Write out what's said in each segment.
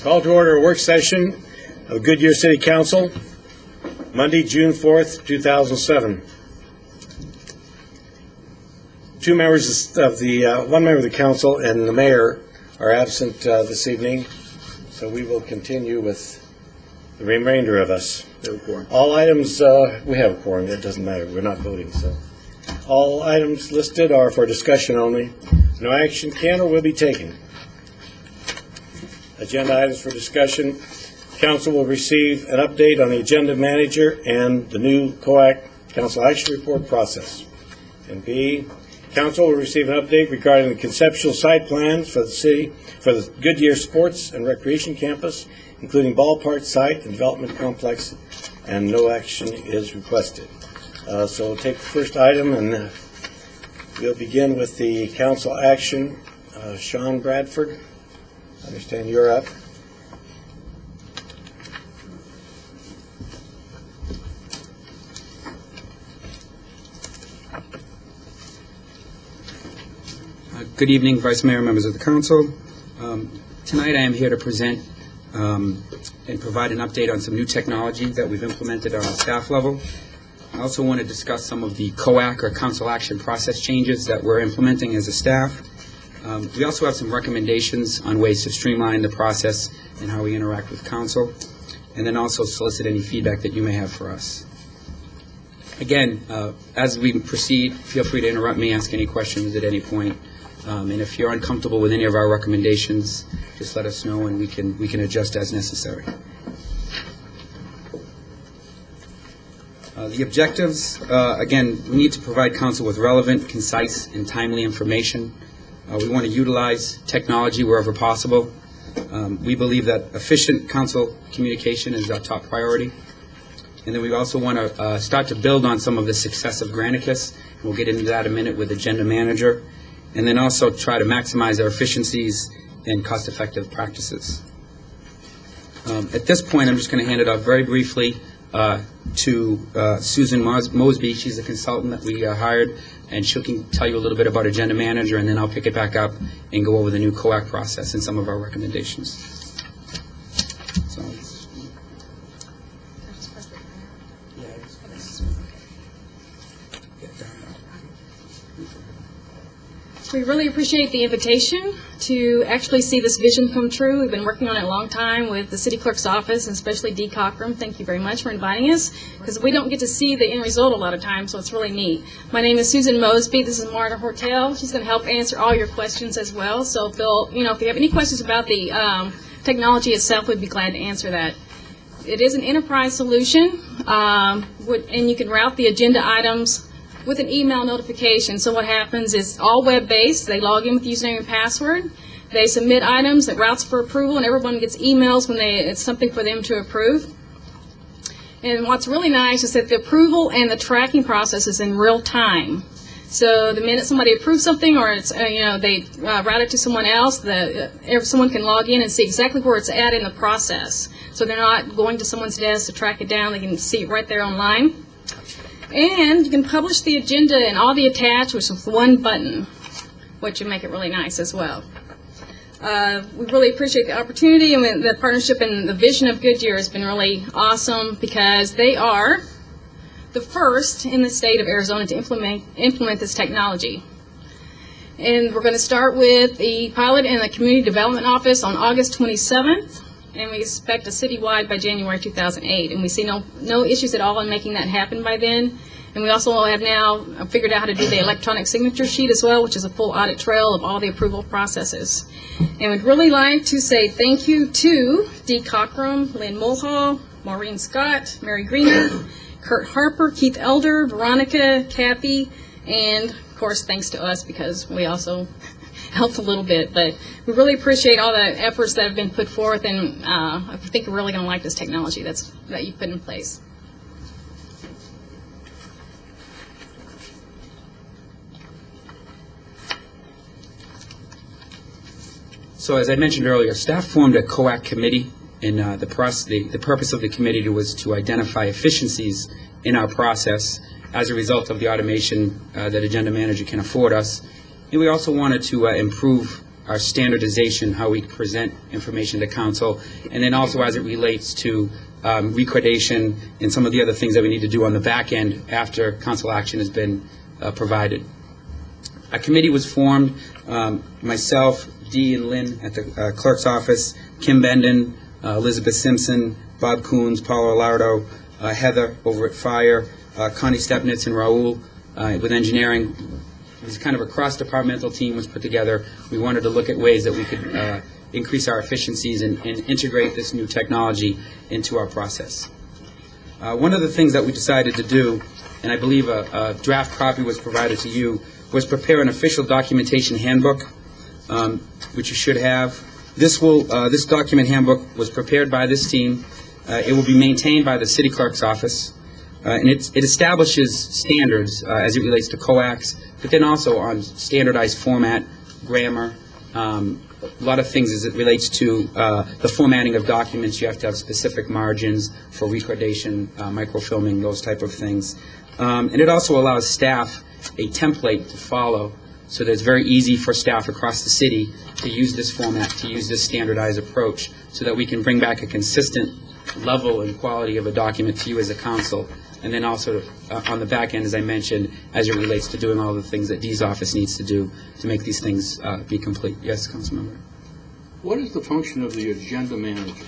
Call to order a work session of Goodyear City Council, Monday, June 4th, 2007. One member of the council and the mayor are absent this evening, so we will continue with the remainder of us. All items, we have a quorum, that doesn't matter, we're not voting, so. All items listed are for discussion only. No action can or will be taken. Agenda items for discussion. Council will receive an update on the agenda manager and the new COAC Council Action Report process. And B, Council will receive an update regarding the conceptual site plans for the city, for the Goodyear Sports and Recreation Campus, including ballpark site and development complex, and no action is requested. So we'll take the first item, and we'll begin with the council action. Sean Bradford, I understand you're up. Good evening, Vice Mayor, members of the council. Tonight I am here to present and provide an update on some new technology that we've implemented on our staff level. I also want to discuss some of the COAC or Council Action Process changes that we're implementing as a staff. We also have some recommendations on ways to streamline the process and how we interact with council, and then also solicit any feedback that you may have for us. Again, as we proceed, feel free to interrupt me, ask any questions at any point. And if you're uncomfortable with any of our recommendations, just let us know and we can adjust as necessary. The objectives, again, we need to provide council with relevant, concise, and timely information. We want to utilize technology wherever possible. We believe that efficient council communication is our top priority. And then we also want to start to build on some of the success of Granicus. We'll get into that in a minute with Agenda Manager. And then also try to maximize our efficiencies and cost-effective practices. At this point, I'm just going to hand it off very briefly to Susan Mosby. She's a consultant that we hired, and she can tell you a little bit about Agenda Manager, and then I'll pick it back up and go over the new COAC process and some of our recommendations. So, we really appreciate the invitation to actually see this vision come true. We've been working on it a long time with the City Clerk's office, and especially Dee Cockrum. Thank you very much for inviting us, because we don't get to see the end result a lot of times, so it's really neat. My name is Susan Mosby. This is Marta Hortel. She's going to help answer all your questions as well. So if you have any questions about the technology itself, we'd be glad to answer that. It is an enterprise solution, and you can route the agenda items with an email notification. So what happens is all web-based. They log in with username and password. They submit items that routes for approval, and everyone gets emails when it's something for them to approve. And what's really nice is that the approval and the tracking process is in real time. So the minute somebody approves something, or it's they route it to someone else, someone can log in and see exactly where it's at in the process. So they're not going to someone's desk to track it down. They can see it right there online. And you can publish the agenda and all the attachments with one button, which would make it really nice as well. We really appreciate the opportunity, and the partnership and the vision of Goodyear has been really awesome, because they are the first in the state of Arizona to implement this technology. And we're going to start with the pilot in the Community Development Office on August 27th. And we expect a citywide by January 2008. And we see no issues at all in making that happen by then. And we also have now figured out how to do the electronic signature sheet as well, which is a full audit trail of all the approval processes. And we'd really like to say thank you to Dee Cockrum, Lynn Mulhall, Maureen Scott, Mary Greener, Kurt Harper, Keith Elder, Veronica, Kathy, and of course thanks to us, because we also helped a little bit. But we really appreciate all the efforts that have been put forth, and I think we're really going to like this technology that you put in place. So as I mentioned earlier, staff formed a COAC committee, and the purpose of the committee was to identify efficiencies in our process as a result of the automation that Agenda Manager can afford us. And we also wanted to improve our standardization, how we present information to council, and then also as it relates to recordation and some of the other things that we need to do on the back end after council action has been provided. A committee was formed, myself, Dee and Lynn at the clerk's office, Kim Benden, Elizabeth Simpson, Bob Coons, Paulo Alardo, Heather over at Fire, Connie Stepnitz and Raul with engineering. It was kind of a cross-departmental team was put together. We wanted to look at ways that we could increase our efficiencies and integrate this new technology into our process. One of the things that we decided to do, and I believe a draft copy was provided to you, was prepare an official documentation handbook, which you should have. This document handbook was prepared by this team. It will be maintained by the city clerk's office, and it establishes standards as it relates to coax, but then also on standardized format, grammar, a lot of things as it relates to the formatting of documents. You have to have specific margins for recordation, microfilming, those type of things. And it also allows staff a template to follow, so that it's very easy for staff across the city to use this format, to use this standardized approach, so that we can bring back a consistent level and quality of a document to you as a council. And then also on the back end, as I mentioned, as it relates to doing all the things that Dee's office needs to do to make these things be complete. Yes, Councilmember. What is the function of the agenda manager?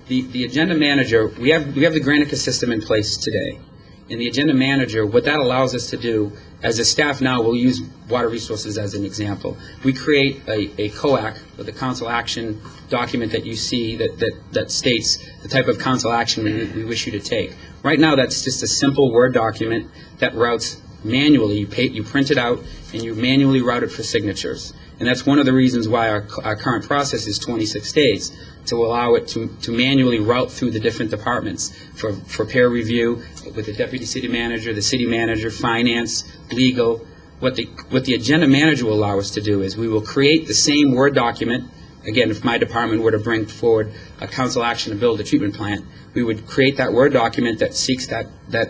The agenda manager, we have the Granicus system in place today. And the agenda manager, what that allows us to do, as a staff now, we'll use water resources as an example. We create a COAC, with a council action document that you see that states the type of council action we wish you to take. Right now, that's just a simple Word document that routes manually. You print it out, and you manually route it for signatures. And that's one of the reasons why our current process is 26 days, to allow it to manually route through the different departments for peer review with the deputy city manager, finance, legal. What the agenda manager will allow us to do is we will create the same Word document. Again, if my department were to bring forward a council action to build a treatment plant, we would create that Word document that seeks that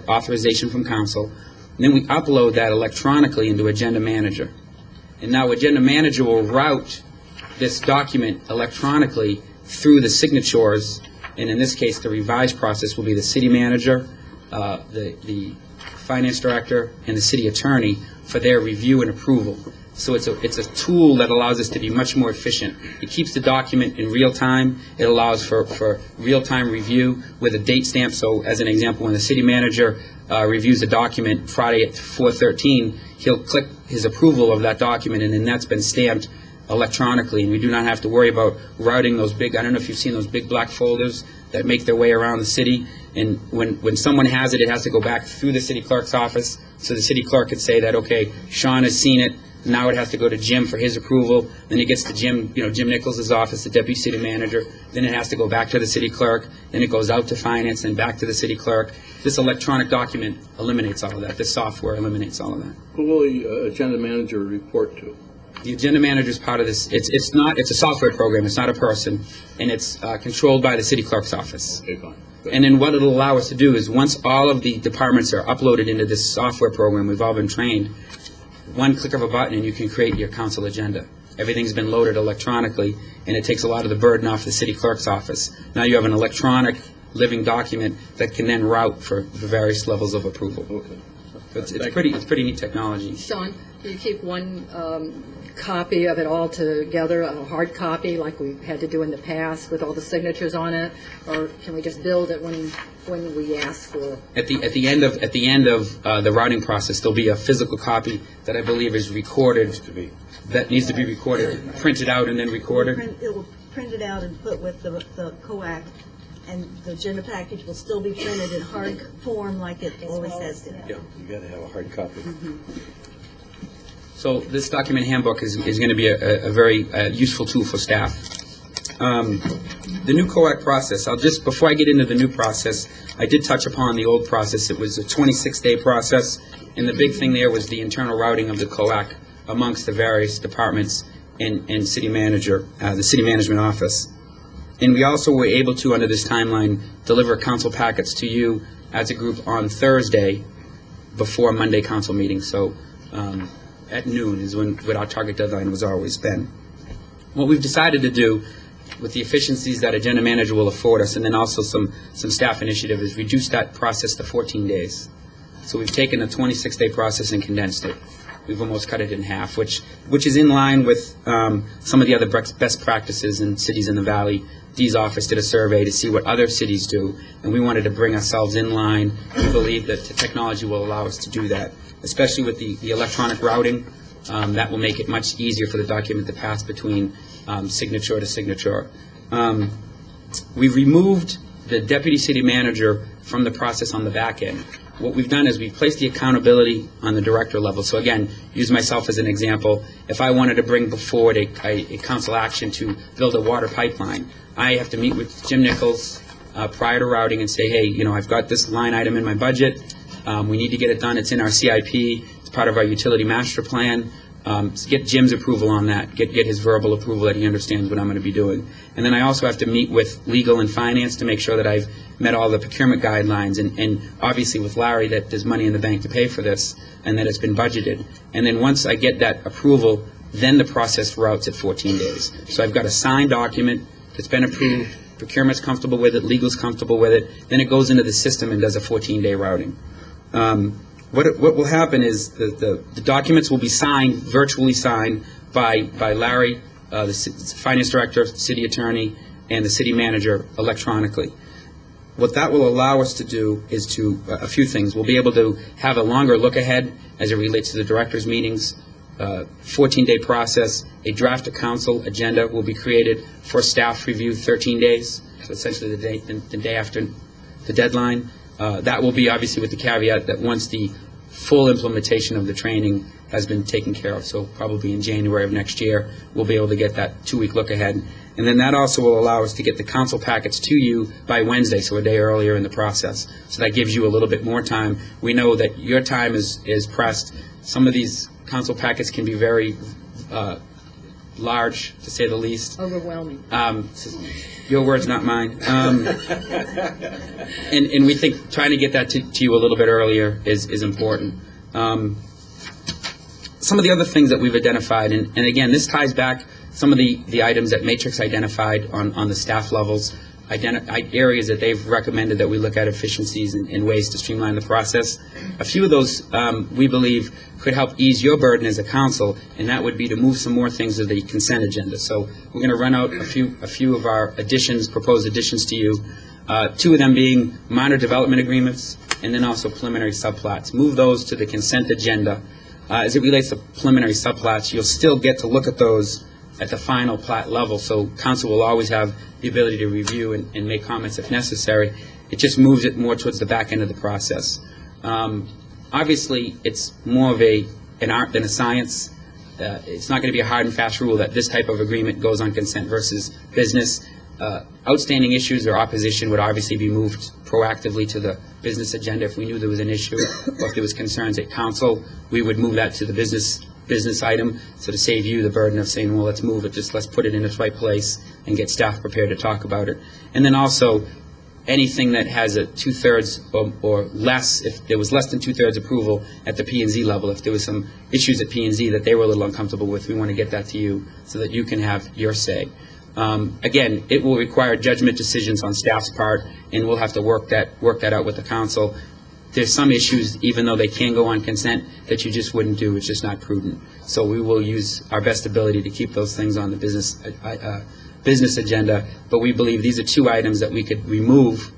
authorization from council, and then we upload that electronically into Agenda Manager. And now Agenda Manager will route this document electronically through the signatures, and in this case, the revised process will be the city manager, the finance director, and the city attorney for their review and approval. So it's a tool that allows us to be much more efficient. It keeps the document in real time. It allows for real-time review with a date stamp. So as an example, when the city manager reviews a document Friday at 4:13, he'll click his approval of that document, and then that's been stamped electronically, and we do not have to worry about routing those big, I don't know if you've seen those big black folders that make their way around the city, and when someone has it, it has to go back through the city clerk's office, so the city clerk could say that, okay, Sean has seen it, now it has to go to Jim for his approval, then it gets to Jim Nichols' office, the deputy city manager, then it has to go back to the city clerk, then it goes out to finance, and back to the city clerk. This electronic document eliminates all of that. This software eliminates all of that. Who will the agenda manager report to? The agenda manager is part of this. It's a software program. It's not a person, and it's controlled by the city clerk's office. Okay, fine. Good. And then what it'll allow us to do is once all of the departments are uploaded into this software program, we've all been trained, one click of a button and you can create your council agenda. Everything's been loaded electronically, and it takes a lot of the burden off the city clerk's office. Now you have an electronic living document that can then route for the various levels of approval. Okay. It's pretty neat technology. Sean, do you keep one copy of it all together, a hard copy like we had to do in the past with all the signatures on it, or can we just build it when we ask for? At the end of the routing process, there'll be a physical copy that I believe is recorded. That needs to be recorded, printed out, and then recorded. It will print it out and put with the COAC, and the agenda package will still be printed in hard form like it always has been. Yeah, you got to have a hard copy. So this document handbook is going to be a very useful tool for staff. The new COAC process, before I get into the new process, I did touch upon the old process. It was a 26-day process, and the big thing there was the internal routing of the COAC amongst the various departments and city manager, the city management office. And we also were able to, under this timeline, deliver council packets to you as a group on Thursday, before Monday council meeting. So at noon is what our target deadline was always been. What we've decided to do with the efficiencies that agenda manager will afford us, and then also some staff initiative, is reduce that process to 14 days. So we've taken a 26-day process and condensed it. We've almost cut it in half, which is in line with some of the other best practices in cities in the Valley. Dee's office did a survey to see what other cities do, and we wanted to bring ourselves in line. We believe that the technology will allow us to do that, especially with the electronic routing. That will make it much easier for the document to pass between signature to signature. We've removed the deputy city manager from the process on the back end. What we've done is we've placed the accountability on the director level. So again, use myself as an example. If I wanted to bring forward a council action to build a water pipeline, I have to meet with Jim Nichols prior to routing and say, hey, I've got this line item in my budget. We need to get it done. It's in our CIP. It's part of our utility master plan. Get Jim's approval on that. Get his verbal approval that he understands what I'm going to be doing. And then I also have to meet with legal and finance to make sure that I've met all the procurement guidelines, and obviously with Larry that there's money in the bank to pay for this and that it's been budgeted. And then once I get that approval, then the process routes at 14 days. So I've got a signed document that's been approved, procurement's comfortable with it, legal's comfortable with it, then it goes into the system and does a 14-day routing. What will happen is the documents will be signed, virtually signed, by Larry, the finance director, city attorney, and the city manager electronically. What that will allow us to do is a few things. We'll be able to have a longer look ahead as it relates to the directors' meetings, 14-day process. A draft to council agenda will be created for staff review 13 days, so essentially the day after the deadline. That will be obviously with the caveat that once the full implementation of the training has been taken care of, so probably in January of next year, we'll be able to get that 2-week look ahead. And then that also will allow us to get the council packets to you by Wednesday, so a day earlier in the process. So that gives you a little bit more time. We know that your time is pressed. Some of these council packets can be very large, to say the least. Overwhelming. Your words, not mine. And we think trying to get that to you a little bit earlier is important. Some of the other things that we've identified, and again, this ties back some of the items that Matrix identified on the staff levels, areas that they've recommended that we look at efficiencies and ways to streamline the process. A few of those we believe could help ease your burden as a council, and that would be to move some more things to the consent agenda. So we're going to run out a few of our proposed additions to you. 2 of them being minor development agreements, and then also preliminary subplats. Move those to the consent agenda. As it relates to preliminary subplats, you'll still get to look at those at the final plat level, so council will always have the ability to review and make comments if necessary. It just moves it more towards the back end of the process. Obviously, it's more of an art than a science. It's not going to be a hard and fast rule that this type of agreement goes on consent versus business. Outstanding issues or opposition would obviously be moved proactively to the business agenda if we knew there was an issue, or if there was concerns at council, we would move that to the business item. So to save you the burden of saying, well, let's move it, let's put it in its right place and get staff prepared to talk about it. And then also, anything that has a 2/3 or less, if there was less than 2/3 approval at the P&Z level, if there was some issues at P&Z that they were a little uncomfortable with, we want to get that to you so that you can have your say. Again, it will require judgment decisions on staff's part, and we'll have to work that out with the council. There's some issues, even though they can go on consent, that you just wouldn't do. It's just not prudent. So we will use our best ability to keep those things on the business agenda, but we believe these are 2 items that we could move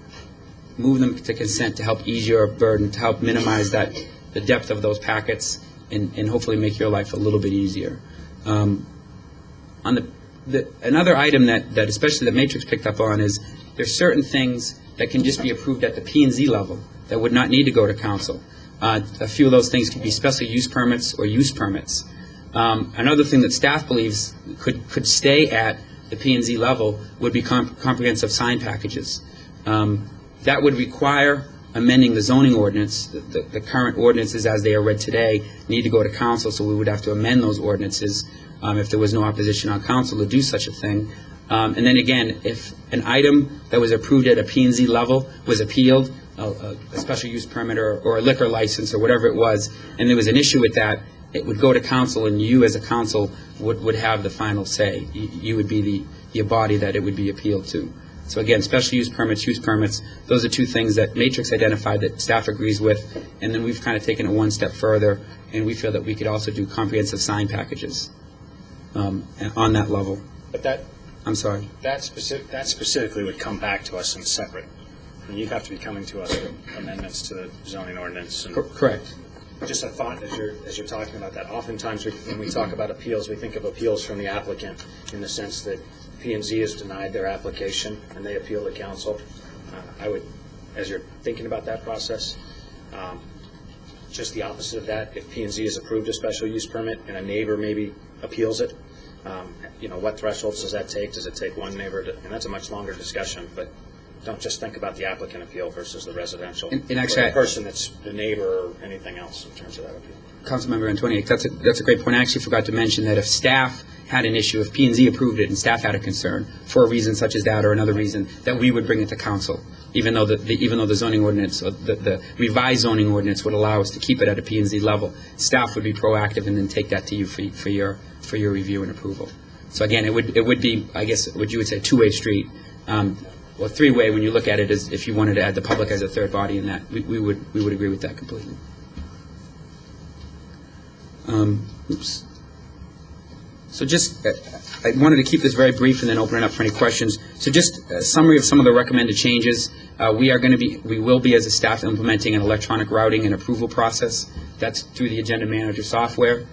them to consent to help ease your burden, to help minimize the depth of those packets, and hopefully make your life a little bit easier. Another item that especially the Matrix picked up on is there's certain things that can just be approved at the P&Z level that would not need to go to council. A few of those things could be special use permits or use permits. Another thing that staff believes could stay at the P&Z level would be comprehensive sign packages. That would require amending the zoning ordinance. The current ordinances as they are read today need to go to council, so we would have to amend those ordinances if there was no opposition on council to do such a thing. And then again, if an item that was approved at a P&Z level was appealed, a special use permit or a liquor license or whatever it was, and there was an issue with that, it would go to council, and you as a council would have the final say. You would be the body that it would be appealed to. So again, special use permits, those are two things that Matrix identified that staff agrees with, and then we've kind of taken it one step further, and we feel that we could also do comprehensive sign packages on that level. But that I'm sorry. that specifically would come back to us in separate. And you'd have to be coming to us with amendments to the zoning ordinance. And Correct. just a thought as you're talking about that. Oftentimes, when we talk about appeals, we think of appeals from the applicant in the sense that P&Z has denied their application and they appeal to council. I would, as you're thinking about that process, just the opposite of that. If P&Z has approved a special use permit and a neighbor maybe appeals it, what thresholds does that take? Does it take one neighbor to, and that's a much longer discussion, but don't just think about the applicant appeal versus the residential, And actually, or the person that's the neighbor or anything else in terms of that appeal. Councilmember Antoniak, that's a great point. I actually forgot to mention that if staff had an issue, if P&Z approved it and staff had a concern for a reason such as that or another reason, that we would bring it to council, even though the zoning ordinance, or the revised zoning ordinance would allow us to keep it at a P&Z level. Staff would be proactive and then take that to you for your review and approval. So again, it would be, I guess, what you would say, a two-way street. Or three-way when you look at it, is if you wanted to add the public as a third body in that, we would agree with that completely. Oops. So just, I wanted to keep this very brief and then open it up for any questions. So just a summary of some of the recommended changes. We will be as a staff implementing an electronic routing and approval process. That's through the Agenda Manager software.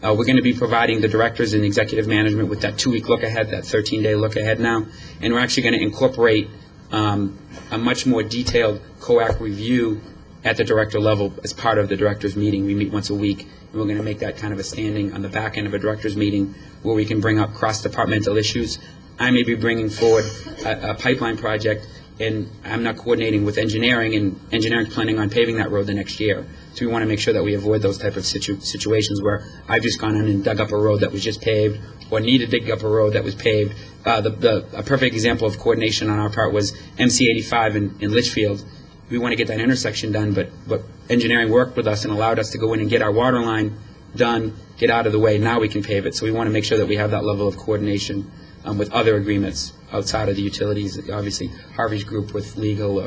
We're going to be providing the directors and executive management with that 2-week look ahead, that 13-day look ahead now. And we're actually going to incorporate a much more detailed COAC review at the director level as part of the directors meeting. We meet once a week, and we're going to make that kind of a standing on the back end of a directors meeting where we can bring up cross-departmental issues. I may be bringing forward a pipeline project, and I'm not coordinating with engineering, and engineering's planning on paving that road the next year. So we want to make sure that we avoid those type of situations where I've just gone in and dug up a road that was just paved or needed to dig up a road that was paved. A perfect example of coordination on our part was MC 85 in Litchfield. We want to get that intersection done, but engineering worked with us and allowed us to go in and get our water line done, get out of the way. Now we can pave it. So we want to make sure that we have that level of coordination with other agreements outside of the utilities, obviously Harvey's group with legal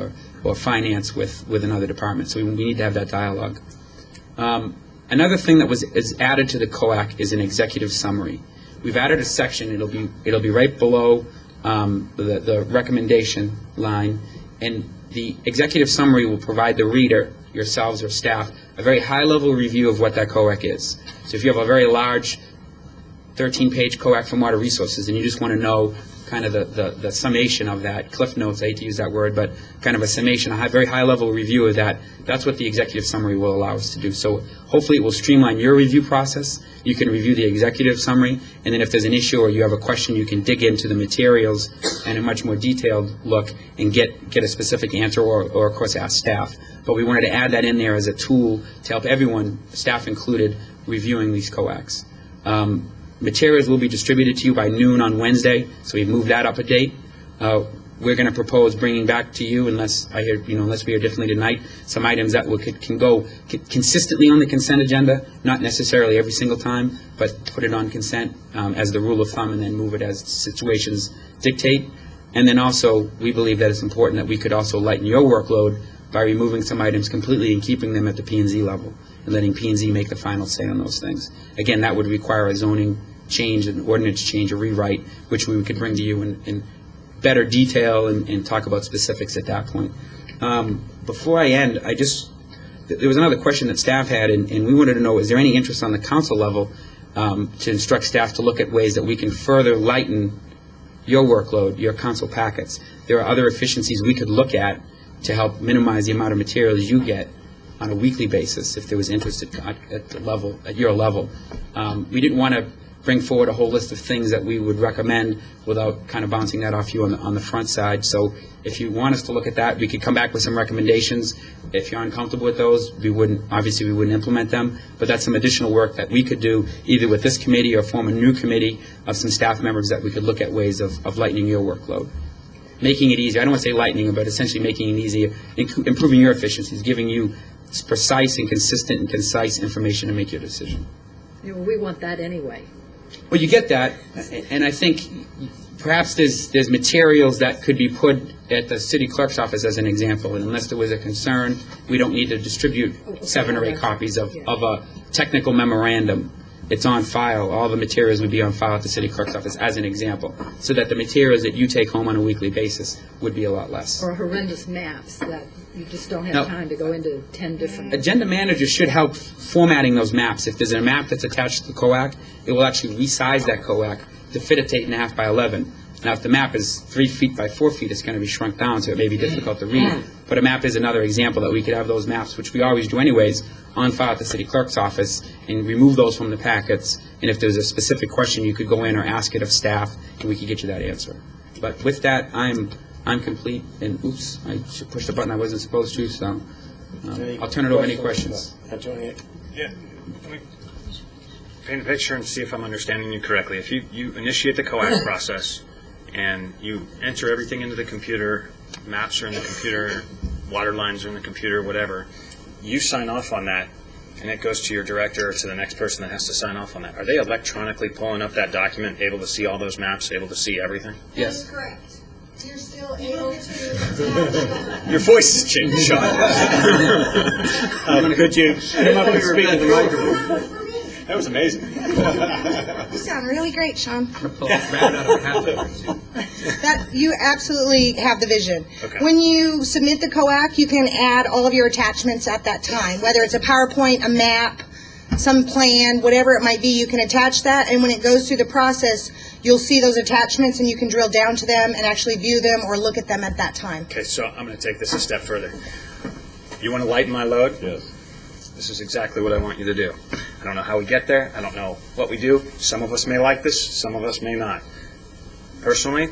or finance with another department. So we need to have that dialogue. Another thing that is added to the COAC is an executive summary. We've added a section. It'll be right below the recommendation line, and the executive summary will provide the reader, yourselves or staff, a very high-level review of what that COAC is. So if you have a very large 13-page COAC from Water Resources, and you just want to know kind of the summation of that, cliff notes, I hate to use that word, but kind of a summation, a very high-level review of that, that's what the executive summary will allow us to do. So hopefully it will streamline your review process. You can review the executive summary, and then if there's an issue or you have a question, you can dig into the materials and a much more detailed look and get a specific answer or of course, ask staff. But we wanted to add that in there as a tool to help everyone, staff included, reviewing these COACs. Materials will be distributed to you by noon on Wednesday, so we've moved that up a date. We're going to propose bringing back to you, unless we hear differently tonight, some items that can go consistently on the consent agenda, not necessarily every single time, but put it on consent as the rule of thumb, and then move it as situations dictate. And then also, we believe that it's important that we could also lighten your workload by removing some items completely and keeping them at the P&Z level, and letting P&Z make the final say on those things. Again, that would require a zoning change, an ordinance change, a rewrite, which we could bring to you in better detail and talk about specifics at that point. Before I end, there was another question that staff had, and we wanted to know, is there any interest on the council level to instruct staff to look at ways that we can further lighten your workload, your council packets? There are other efficiencies we could look at to help minimize the amount of materials you get on a weekly basis, if there was interest at your level. We didn't want to bring forward a whole list of things that we would recommend without kind of bouncing that off you on the front side. So if you want us to look at that, we could come back with some recommendations. If you're uncomfortable with those, we wouldn't implement them. But that's some additional work that we could do either with this committee or form a new committee of some staff members that we could look at ways of lightening your workload. making it easier. I don't want to say lightening, but essentially making it easier, improving your efficiencies, giving you precise and consistent and concise information to make your decision. Yeah, well, we want that anyway. Well, you get that, and I think perhaps there's materials that could be put at the city clerk's office as an example, and unless there was a concern, we don't need to distribute 7 or 8 copies of a technical memorandum. It's on file. All the materials would be on file at the city clerk's office as an example, so that the materials that you take home on a weekly basis would be a lot less. Or horrendous maps that you just don't have No. time to go into 10 different. Agenda manager should help formatting those maps. If there's a map that's attached to the COAC, it will actually resize that COAC to fit at 8.5 by 11. Now, if the map is 3 feet by 4 feet, it's going to be shrunk down, so it may be difficult to read. But a map is another example that we could have those maps, which we always do anyways, on file at the city clerk's office, and remove those from the packets. And if there's a specific question, you could go in or ask it of staff, and we could get you that answer. But with that, I'm complete. And oops, I should push the button I wasn't supposed to. So I'll turn it over to any questions. Yeah. Let me paint a picture and see if I'm understanding you correctly. If you initiate the COAC process and you enter everything into the computer, maps are in the computer, water lines are in the computer, whatever, you sign off on that, and it goes to your director or to the next person that has to sign off on that. Are they electronically pulling up that document, able to see all those maps, able to see everything? Yes. That's correct. You're still able to. Your voice has changed, Sean. Could you come up and speak to the microphone? That was amazing. You sound really great, Sean. Pull a rabbit out of a hat there. That you absolutely have the vision. Okay. When you submit the COAC, you can add all of your attachments at that time, whether it's a PowerPoint, a map, some plan, whatever it might be. You can attach that, and when it goes through the process, you'll see those attachments, and you can drill down to them and actually view them or look at them at that time. Okay, so I'm going to take this a step further. You want to lighten my load? Yes. This is exactly what I want you to do. I don't know how we get there. I don't know what we do. Some of us may like this. Some of us may not. Personally,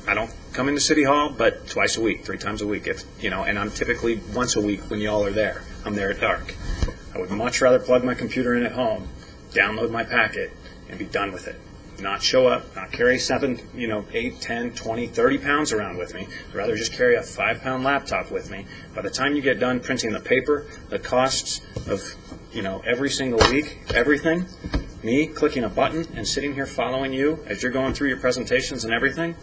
I don't come into City Hall but twice a week, 3 times a week, and I'm typically once a week when y'all are there. I'm there at dark. I would much rather plug my computer in at home, download my packet, and be done with it. Not show up, not carry 7, 8, 10, 20, 30 pounds around with me. I'd rather just carry a 5-pound laptop with me. By the time you get done printing the paper, the costs of, every single week, everything, me clicking a button and sitting here following you as you're going through your presentations and everything,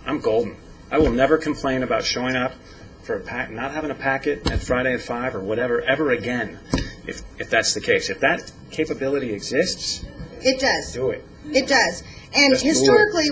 I'm golden. I will never complain about showing up for not having a packet at Friday at 5 or whatever ever again, if that's the case. If that capability exists, It does. do it. It does. And Let's do it. historically,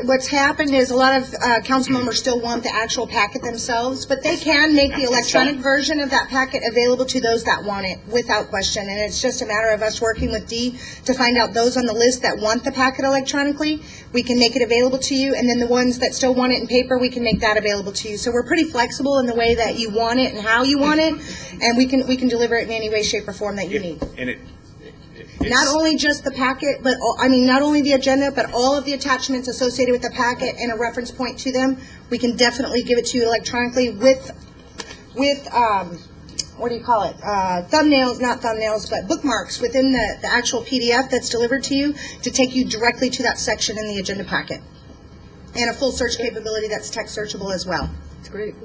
what's happened is a lot of council members still want the actual packet themselves, but they can make the electronic version of that packet available to those that want it without question. And it's just a matter of us working with Dee to find out those on the list that want the packet electronically. We can make it available to you, and then the ones that still want it in paper, we can make that available to you. So we're pretty flexible in the way that you want it and how you want it, and we can deliver it in any way, shape, or form that you need. And Not only just the packet, but, not only the agenda, but all of the attachments associated with the packet and a reference point to them. We can definitely give it to you electronically with what do you call it? Thumbnails, not thumbnails, but bookmarks within the actual PDF that's delivered to you to take you directly to that section in the agenda packet. And a full search capability that's text searchable as well. It's great.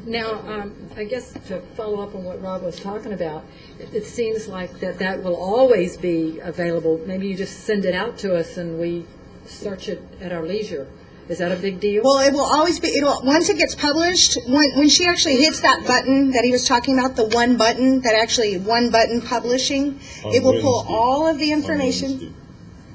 Now, I guess to follow up on what Rob was talking about, it seems like that will always be available. Maybe you just send it out to us and we search it at our leisure. Is that a big deal? Well, it will always be, once it gets published, when she actually hits that button that he was talking about, the one button publishing, it will pull all of the information.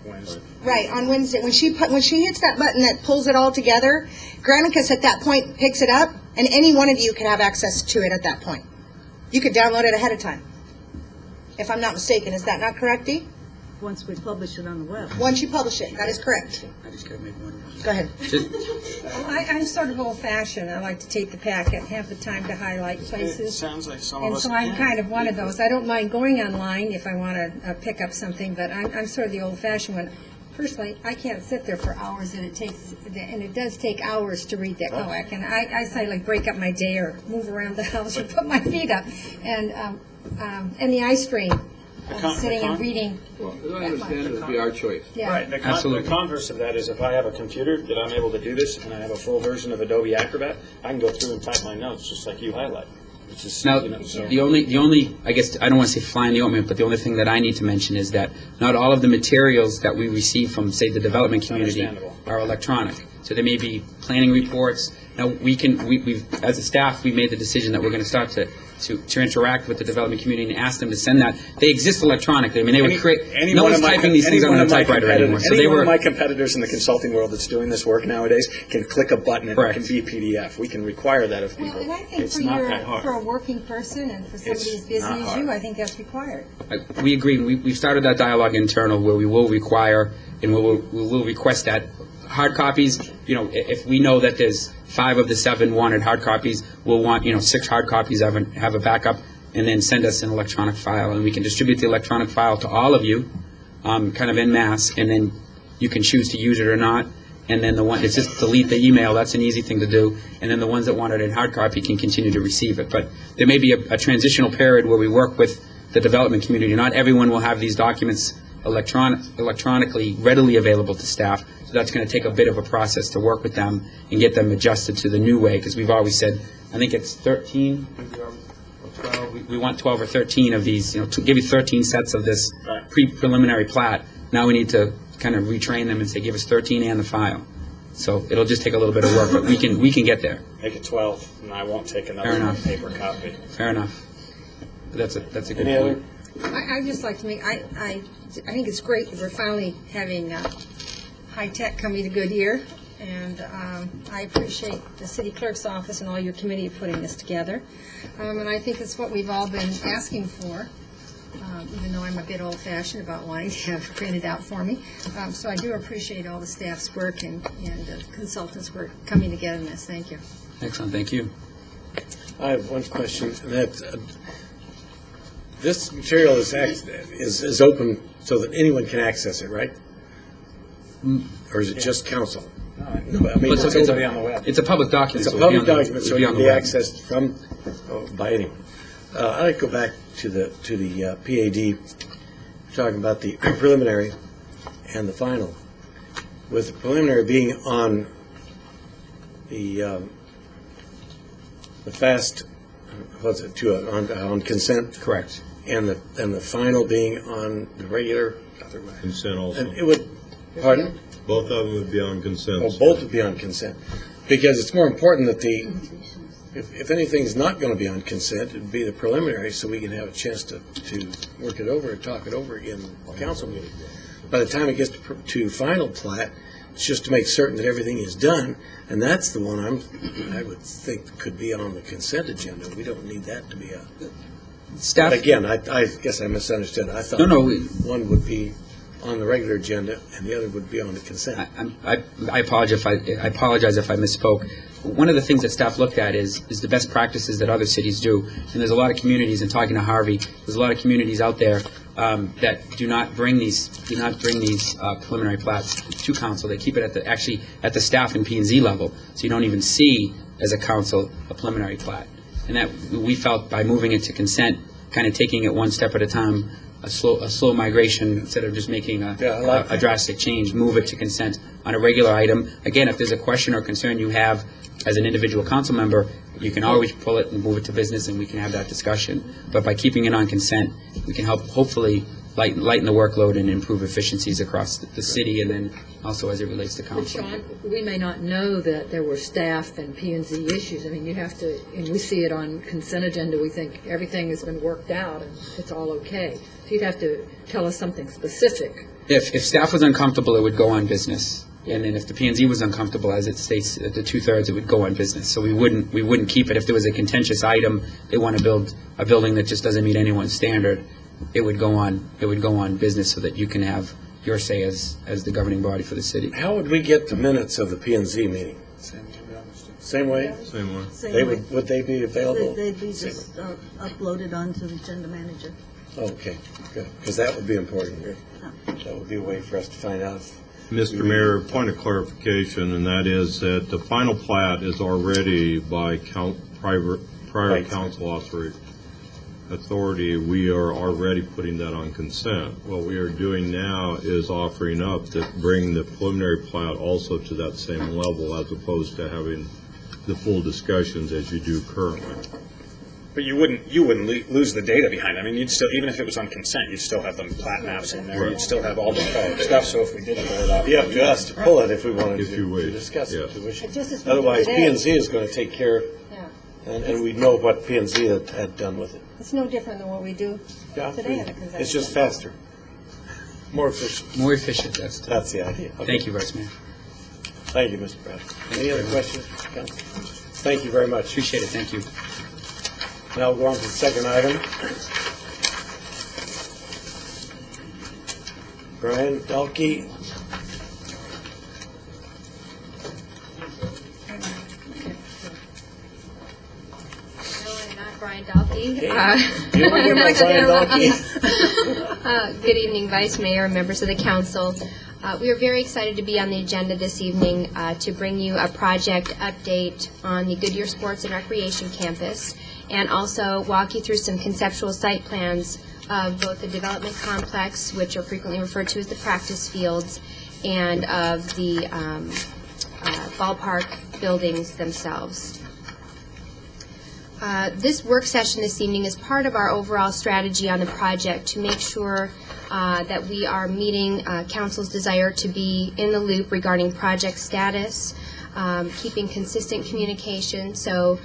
Wednesday. Right, on Wednesday. When she hits that button that pulls it all together, Granicus at that point picks it up, and any one of you can have access to it at that point. You could download it ahead of time, if I'm not mistaken. Is that not correct, Dee? Once we publish it on the web. Once you publish it, that is correct. I just got to make one. Go ahead. I'm sort of old-fashioned. I like to take the packet, have the time to highlight places. Sounds like some of And us. so I'm kind of one of those. I don't mind going online if I want to pick up something, but I'm sort of the old-fashioned one. Personally, I can't sit there for hours, and it does take hours to read that COAC. And I say, like, break up my day or move around the house or put my feet up. And the ice cream. sitting and reading. Well, as I understand it, it'd be our choice. Yeah. Right, the Absolutely. converse of that is if I have a computer that I'm able to do this, and I have a full version of Adobe Acrobat, I can go through and type my notes, just like you highlight. It's just, Now, you know, so. the only, I guess, I don't want to say fly in the ointment, but the only thing that I need to mention is that not all of the materials that we receive from, say, the development community Understandable. are electronic. So there may be planning reports. Now, we've, as a staff, we made the decision that we're going to start to interact with the development community and ask them to send that. They exist electronically. I mean, they would create, no one's typing these things on a typewriter anymore. So they Any one were, of my competitors in the consulting world that's doing this work nowadays can click a button and it Correct. can be PDF. We can require that of Well, people. and I think It's for not your, that hard. for a working person and for somebody It's as busy not as hard. you, I think that's required. we agree. We've started that dialogue internal where we will require and we will request that hard copies. You know, if we know that there's 5 of the 7 wanted hard copies, we'll want 6 hard copies have a backup, and then send us an electronic file, and we can distribute the electronic file to all of you, kind of en masse, and then you can choose to use it or not. And then it's just delete the email. That's an easy thing to do. And then the ones that want it in hard copy can continue to receive it. But there may be a transitional period where we work with the development community. Not everyone will have these documents electronically readily available to staff. So that's going to take a bit of a process to work with them and get them adjusted to the new way. Because we've always said, I think it's 13, or 12. We want 12 or 13 of these, to give you 13 sets of this preliminary plat. Now we need to kind of retrain them and say, give us 13 and the file. So it'll just take a little bit of work, but we can get there. Make it 12, and I won't take Fair another enough. paper copy. Fair enough. That's a good Any other? point. I'd just like to make, I think it's great that we're finally having high tech coming to Goodyear, and I appreciate the city clerk's office and all your committee putting this together. And I think it's what we've all been asking for, even though I'm a bit old-fashioned about wanting to have it printed out for me. So I do appreciate all the staff's work and consultants' work coming together in this. Thank you. Excellent, thank you. I have one question, and that's, this material is open so that anyone can access it, right? Or is it just council? No, I mean, Well, it's it's open. a- on the web. It's a public document. It's a so it'll be public on the- document, so it'll be it on can the be web. accessed by anyone. I'd like to go back to the PAD, talking about the preliminary and the final. With the preliminary being on the fast, what's it, on consent, Correct. and the final being on the regular, Consent also. and it would, pardon? Both of them would be on consent. Well, both would be on consent, because it's more important that if anything's not going to be on consent, it'd be the preliminary, so we can have a chance to work it over and talk it over in council meeting. By the time it gets to final plat, it's just to make certain that everything is done, and that's the one I would think could be on the consent agenda. We don't need that to be Staff. again, I guess I misunderstood. I thought No, one would be on the regular agenda and the other would be on the consent. I apologize if I misspoke. One of the things that staff looked at is the best practices that other cities do. And there's a lot of communities, and talking to Harvey, there's a lot of communities out there that do not bring these preliminary plats to council. They keep it at the staff and P&Z level, so you don't even see as a council a preliminary plat. And that we felt by moving it to consent, kind of taking it one step at a time, a slow migration, instead of just making Yeah, I like a drastic change, move it to consent on a regular item. Again, if there's a question or concern you have as an individual council member, you can always pull it and move it to business, and we can have that discussion. But by keeping it on consent, we can help hopefully lighten the workload and improve efficiencies across the city, and then also as it relates to But council. Sean, we may not know that there were staff and P&Z issues. I mean, you have to, and we see it on consent agenda, we think everything has been worked out and it's all okay. So you'd have to tell us something specific. If staff was uncomfortable, it would go on business. And then if the P&Z was uncomfortable, as it states at the 2/3, it would go on business. So we wouldn't keep it. If there was a contentious item, they want to build a building that just doesn't meet anyone's standard, it would go on business so that you can have your say as the governing body for the city. How would we get the minutes of the P&Z meeting? Same way? Same way. Same way. Would they be available? They'd be just uploaded onto the agenda manager. Okay, good, because that would be important here. That would be a way for us to find out. Mr. Mayor, point of clarification, and that is that the final plat is already by prior Right. council authorized. authority, we are already putting that on consent. What we are doing now is offering up to bring the preliminary plat also to that same level, as opposed to having the full discussions as you do currently. But you wouldn't lose the data behind it. I mean, you'd still, even if it was on consent, you'd still have the plat maps in there. You'd still have all the stuff. So if we did pull it up, You have to ask to pull it if we wanted If you wish, to discuss it. yes. if we wish. Just as we do Otherwise, today. P&Z is going to take care, and we know what P&Z had done with it. It's no different than what we do Yeah, today on a consent. it's just faster, more efficient. More efficient, That's the idea. Okay. Thank you, Vice Mayor. Thank you, Mr. Brown. Any other questions, Council? Thank you very much. Appreciate it, thank you. Now we'll go on to the second item. Brian Dalkey. No, I'm not Brian Dalkey. You don't remember Brian Dalkey? Good evening, Vice Mayor, members of the council. We are very excited to be on the agenda this evening to bring you a project update on the Goodyear Sports and Recreation Campus, and also walk you through some conceptual site plans of both the development complex, which are frequently referred to as the practice fields, and of the ballpark buildings themselves. This work session this evening is part of our overall strategy on the project to make sure that we are meeting Council's desire to be in the loop regarding project status, keeping consistent communication. So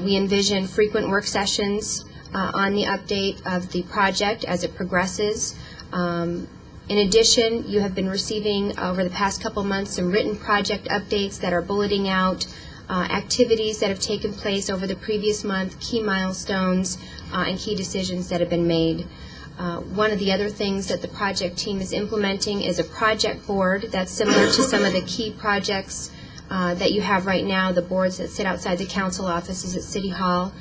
we envision frequent work sessions on the update of the project as it progresses. In addition, you have been receiving over the past couple months some written project updates that are bulleting out activities that have taken place over the previous month, key milestones, and key decisions that have been made. One of the other things that the project team is implementing is a project board that's similar to some of the key projects that you have right now, the boards that sit outside the council offices at City Hall.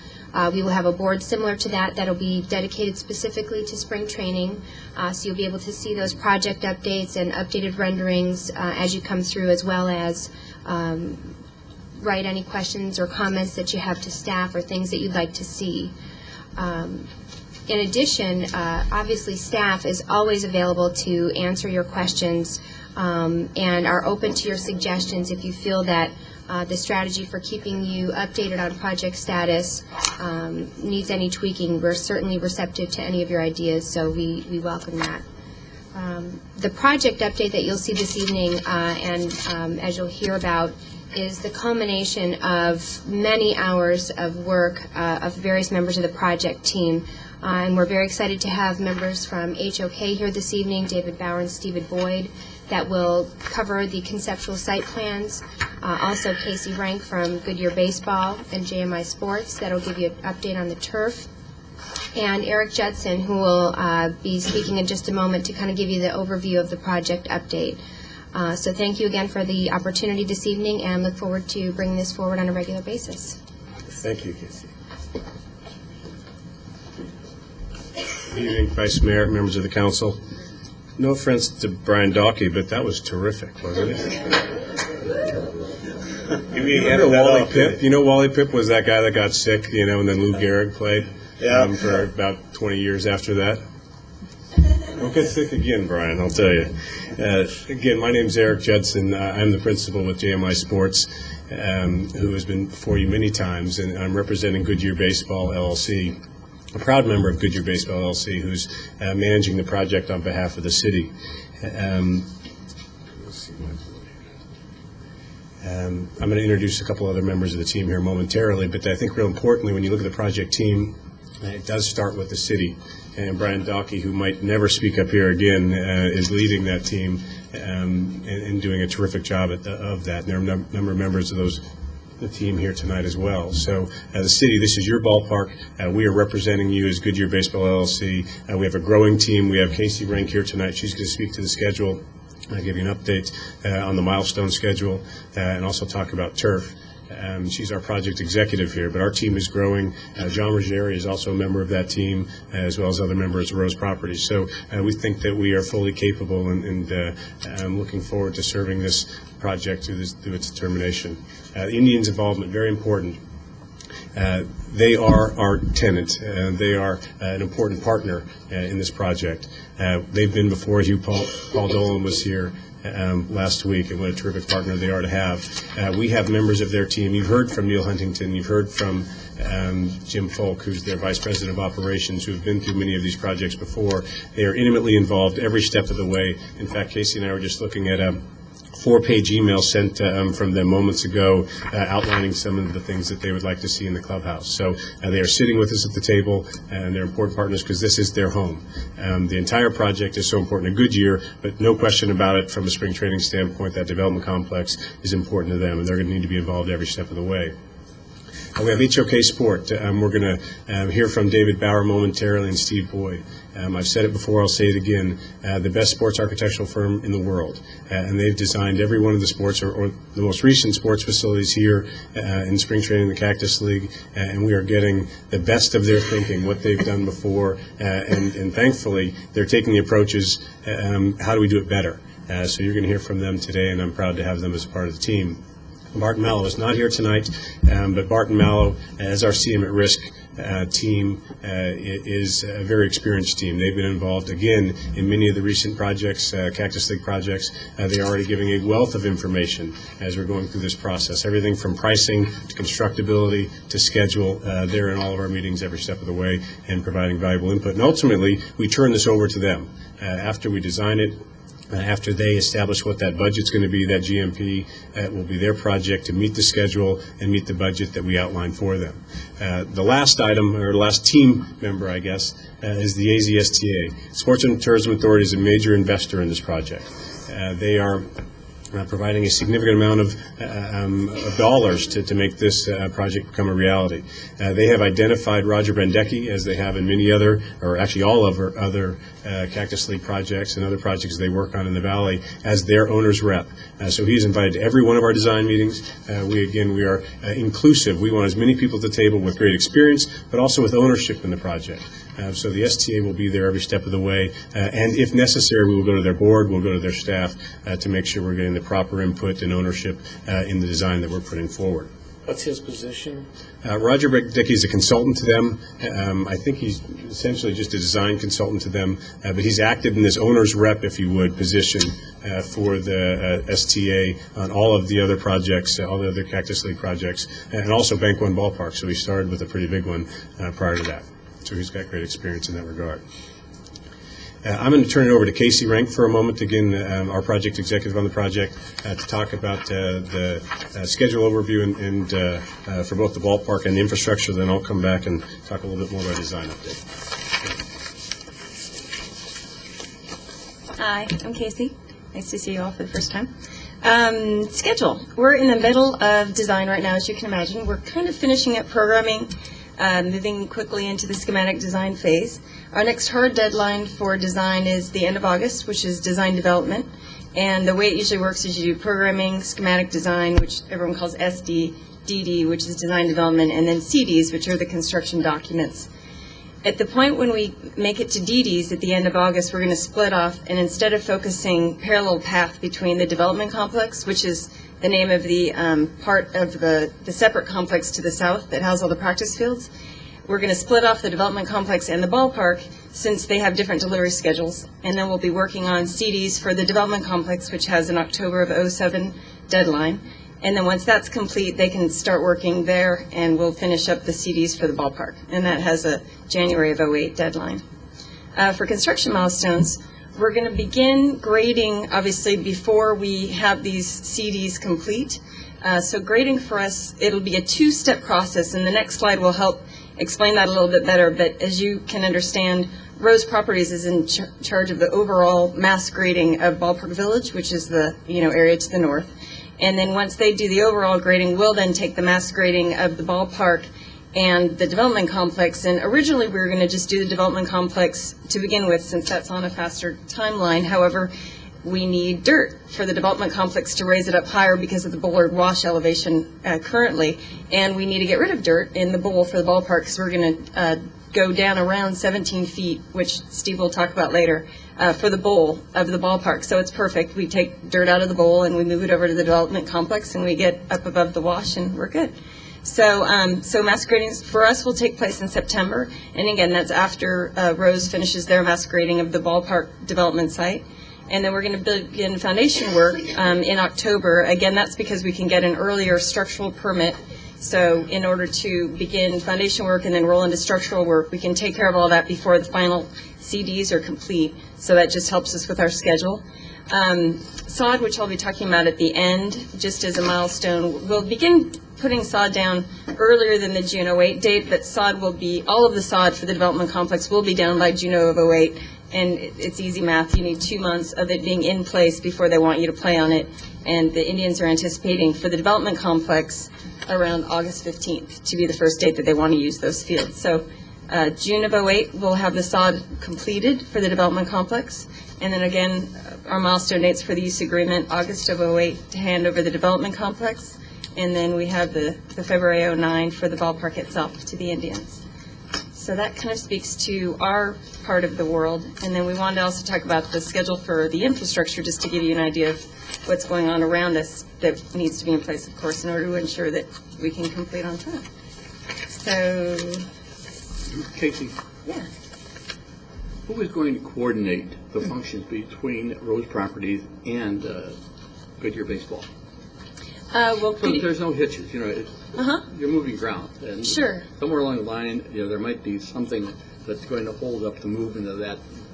We will have a board similar to that that'll be dedicated specifically to spring training, so you'll be able to see those project updates and updated renderings as you come through, as well as write any questions or comments that you have to staff or things that you'd like to see. In addition, obviously staff is always available to answer your questions and are open to your suggestions if you feel that the strategy for keeping you updated on project status needs any tweaking. We're certainly receptive to any of your ideas, so we welcome that. The project update that you'll see this evening and as you'll hear about is the culmination of many hours of work of various members of the project team. And we're very excited to have members from HOK here this evening, David Bauer and Stephen Boyd, that will cover the conceptual site plans. Also Casey Rank from Goodyear Baseball and JMI Sports, that'll give you an update on the turf. And Eric Judson, who will be speaking in just a moment to kind of give you the overview of the project update. So thank you again for the opportunity this evening, and look forward to bringing this forward on a regular basis. Thank you, Casey. Good evening, Vice Mayor, members of the council. No offense to Brian Dalkey, but that was terrific, wasn't it? You remember Wally Pipp? You know Wally Pipp was that guy that got sick, and then Lou Gehrig played for about 20 years after that. Don't get sick again, Brian, I'll tell you. Again, my name's Eric Judson. I'm the principal with JMI Sports, who has been before you many times, and I'm representing Goodyear Baseball, LLC, a proud member of Goodyear Baseball, LLC, who's managing the project on behalf of the city. I'm going to introduce a couple other members of the team here momentarily, but I think real importantly, when you look at the project team, it does start with the city. And Brian Dalkey, who might never speak up here again, is leading that team and doing a terrific job of that. And there are a number of members of the team here tonight as well. So the city, this is your ballpark. We are representing you as Goodyear Baseball LLC. We have a growing team. We have Casey Rank here tonight. She's going to speak to the schedule, give you an update on the milestone schedule, and also talk about turf. She's our project executive here, but our team is growing. John Ruggieri is also a member of that team, as well as other members of Rose Properties. So we think that we are fully capable, and I'm looking forward to serving this project through its termination. Indians' involvement, very important. They are our tenant. They are an important partner in this project. They've been before. Paul Dolan was here last week, and what a terrific partner they are to have. We have members of their team. You've heard from Neil Huntington. You've heard from Jim Folk, who's their Vice President of Operations, who have been through many of these projects before. They are intimately involved every step of the way. In fact, Casey and I were just looking at a 4-page email sent from them moments ago outlining some of the things that they would like to see in the clubhouse. So they are sitting with us at the table, and they're important partners because this is their home. The entire project is so important. A good year, but no question about it, from a spring training standpoint, that development complex is important to them, and they're going to need to be involved every step of the way. We have HOK Sport. We're going to hear from David Bauer momentarily and Steve Boyd. I've said it before, I'll say it again, the best sports architectural firm in the world. And they've designed every one of the sports, or the most recent sports facilities here in spring training, the Cactus League, and we are getting the best of their thinking, what they've done before, and thankfully, they're taking the approaches, how do we do it better? So you're going to hear from them today, and I'm proud to have them as a part of the team. Barton Mallow is not here tonight, but Barton Mallow, as our CM at Risk team, is a very experienced team. They've been involved, again, in many of the recent projects, Cactus League projects. They are already giving a wealth of information as we're going through this process, everything from pricing to constructability to schedule. They're in all of our meetings every step of the way and providing valuable input. And ultimately, we turn this over to them. After we design it, after they establish what that budget's going to be, that GMP will be their project to meet the schedule and meet the budget that we outline for them. The last item, or last team member, I guess, is the AZSTA. Sports and Tourism Authority is a major investor in this project. They are providing a significant amount of dollars to make this project become a reality. They have identified Roger Brandecki, as they have in many other, or actually all of our other Cactus League projects and other projects they work on in the Valley, as their owner's rep. So he's invited to every one of our design meetings. We are inclusive. We want as many people at the table with great experience, but also with ownership in the project. So the STA will be there every step of the way, and if necessary, we will go to their board, we'll go to their staff to make sure we're getting the proper input and ownership in the design that we're putting forward. What's his position? Roger Brandecki is a consultant to them. I think he's essentially just a design consultant to them, but he's active in this owner's rep, if you would, position for the STA on all of the other projects, all the other Cactus League projects, and also Bank One Ballpark. So he started with a pretty big one prior to that. So he's got great experience in that regard. I'm going to turn it over to Casey Rank for a moment, again, our project executive on the project, to talk about the schedule overview and for both the ballpark and the infrastructure. Then I'll come back and talk a little bit more about design update. Hi, I'm Casey. Nice to see you all for the first time. Schedule. We're in the middle of design right now, as you can imagine. We're kind of finishing up programming, moving quickly into the schematic design phase. Our next hard deadline for design is the end of August, which is design development. And the way it usually works is you do programming, schematic design, which everyone calls SD, DD, which is design development, and then CDs, which are the construction documents. At the point when we make it to DDs at the end of August, we're going to split off, and instead of focusing parallel path between the development complex, which is the name of the part of the separate complex to the south that has all the practice fields, we're going to split off the development complex and the ballpark since they have different delivery schedules. And then we'll be working on CDs for the development complex, which has an October of '07 deadline. And then once that's complete, they can start working there, and we'll finish up the CDs for the ballpark. And that has a January of '08 deadline. For construction milestones, we're going to begin grading, obviously, before we have these CDs complete. So grading for us, it'll be a two-step process, and the next slide will help explain that a little bit better. But as you can understand, Rose Properties is in charge of the overall mass grading of Ballpark Village, which is the area to the north. And then once they do the overall grading, we'll then take the mass grading of the ballpark and the development complex. And originally we were going to just do the development complex to begin with, since that's on a faster timeline. However, we need dirt for the development complex to raise it up higher because of the Bullard wash elevation currently. And we need to get rid of dirt in the bowl for the ballpark, so we're going to go down around 17 feet, which Steve will talk about later, for the bowl of the ballpark. So it's perfect. We take dirt out of the bowl and we move it over to the development complex, and we get up above the wash, and we're good. So mass grading for us will take place in September, and again, that's after Rose finishes their mass grading of the ballpark development site. And then we're going to begin foundation work in October. Again, that's because we can get an earlier structural permit. So in order to begin foundation work and then roll into structural work, we can take care of all that before the final CDs are complete. So that just helps us with our schedule. sod, which I'll be talking about at the end, just as a milestone. We'll begin putting sod down earlier than the June '08 date, but sod will be, all of the sod for the development complex will be down by June of '08. And it's easy math. You need 2 months of it being in place before they want you to play on it. And the Indians are anticipating for the development complex around August 15th to be the first date that they want to use those fields. So June of '08, we'll have the sod completed for the development complex. And then again, our milestone dates for the use agreement, August of '08 to hand over the development complex. And then we have the February '09 for the ballpark itself to the Indians. So that kind of speaks to our part of the world. And then we wanted to also talk about the schedule for the infrastructure, just to give you an idea of what's going on around us that needs to be in place, of course, in order to ensure that we can complete on time. So, Casey, yeah. who is going to coordinate the functions between Rose Properties and Goodyear Baseball? Well, So there's no hitches, you know, you're moving ground. And Sure. somewhere along the line, you know, there might be something that's going to hold up the movement of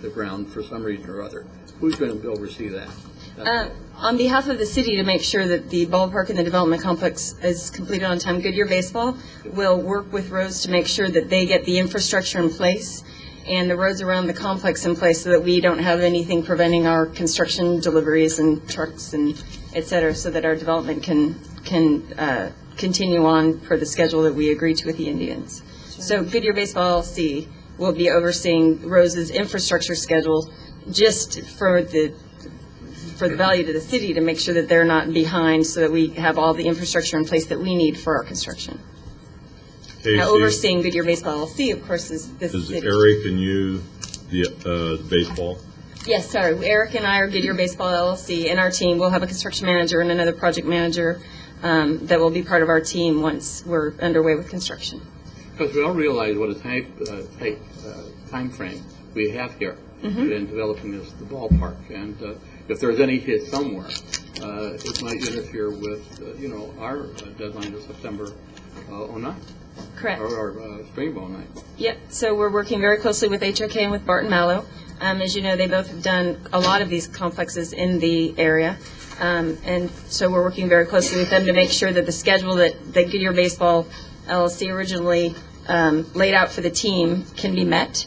the ground for some reason or other. Who's going to oversee that? On behalf of the city, to make sure that the ballpark and the development complex is completed on time, Goodyear Baseball will work with Rose to make sure that they get the infrastructure in place and the roads around the complex in place so that we don't have anything preventing our construction deliveries and trucks and et cetera, so that our development can continue on per the schedule that we agreed to with the Indians. So Goodyear Baseball LLC will be overseeing Rose's infrastructure schedule just for the value to the city, to make sure that they're not behind, so that we have all the infrastructure in place that we need for our construction. Now, overseeing Goodyear Baseball LLC, of course, is the Is city. Eric and you the baseball? Yes, sorry. Eric and I are Goodyear Baseball LLC, and our team will have a construction manager and another project manager that will be part of our team once we're underway with construction. Because we all realize what a time frame we have here in developing the ballpark. And if there's any hit somewhere, it might interfere with, our deadline of September 09. Correct. Or spring ball night. Yep. So we're working very closely with HOK and with Barton Mallow. As you know, they both have done a lot of these complexes in the area. And so we're working very closely with them to make sure that the schedule that Goodyear Baseball LLC originally laid out for the team can be met.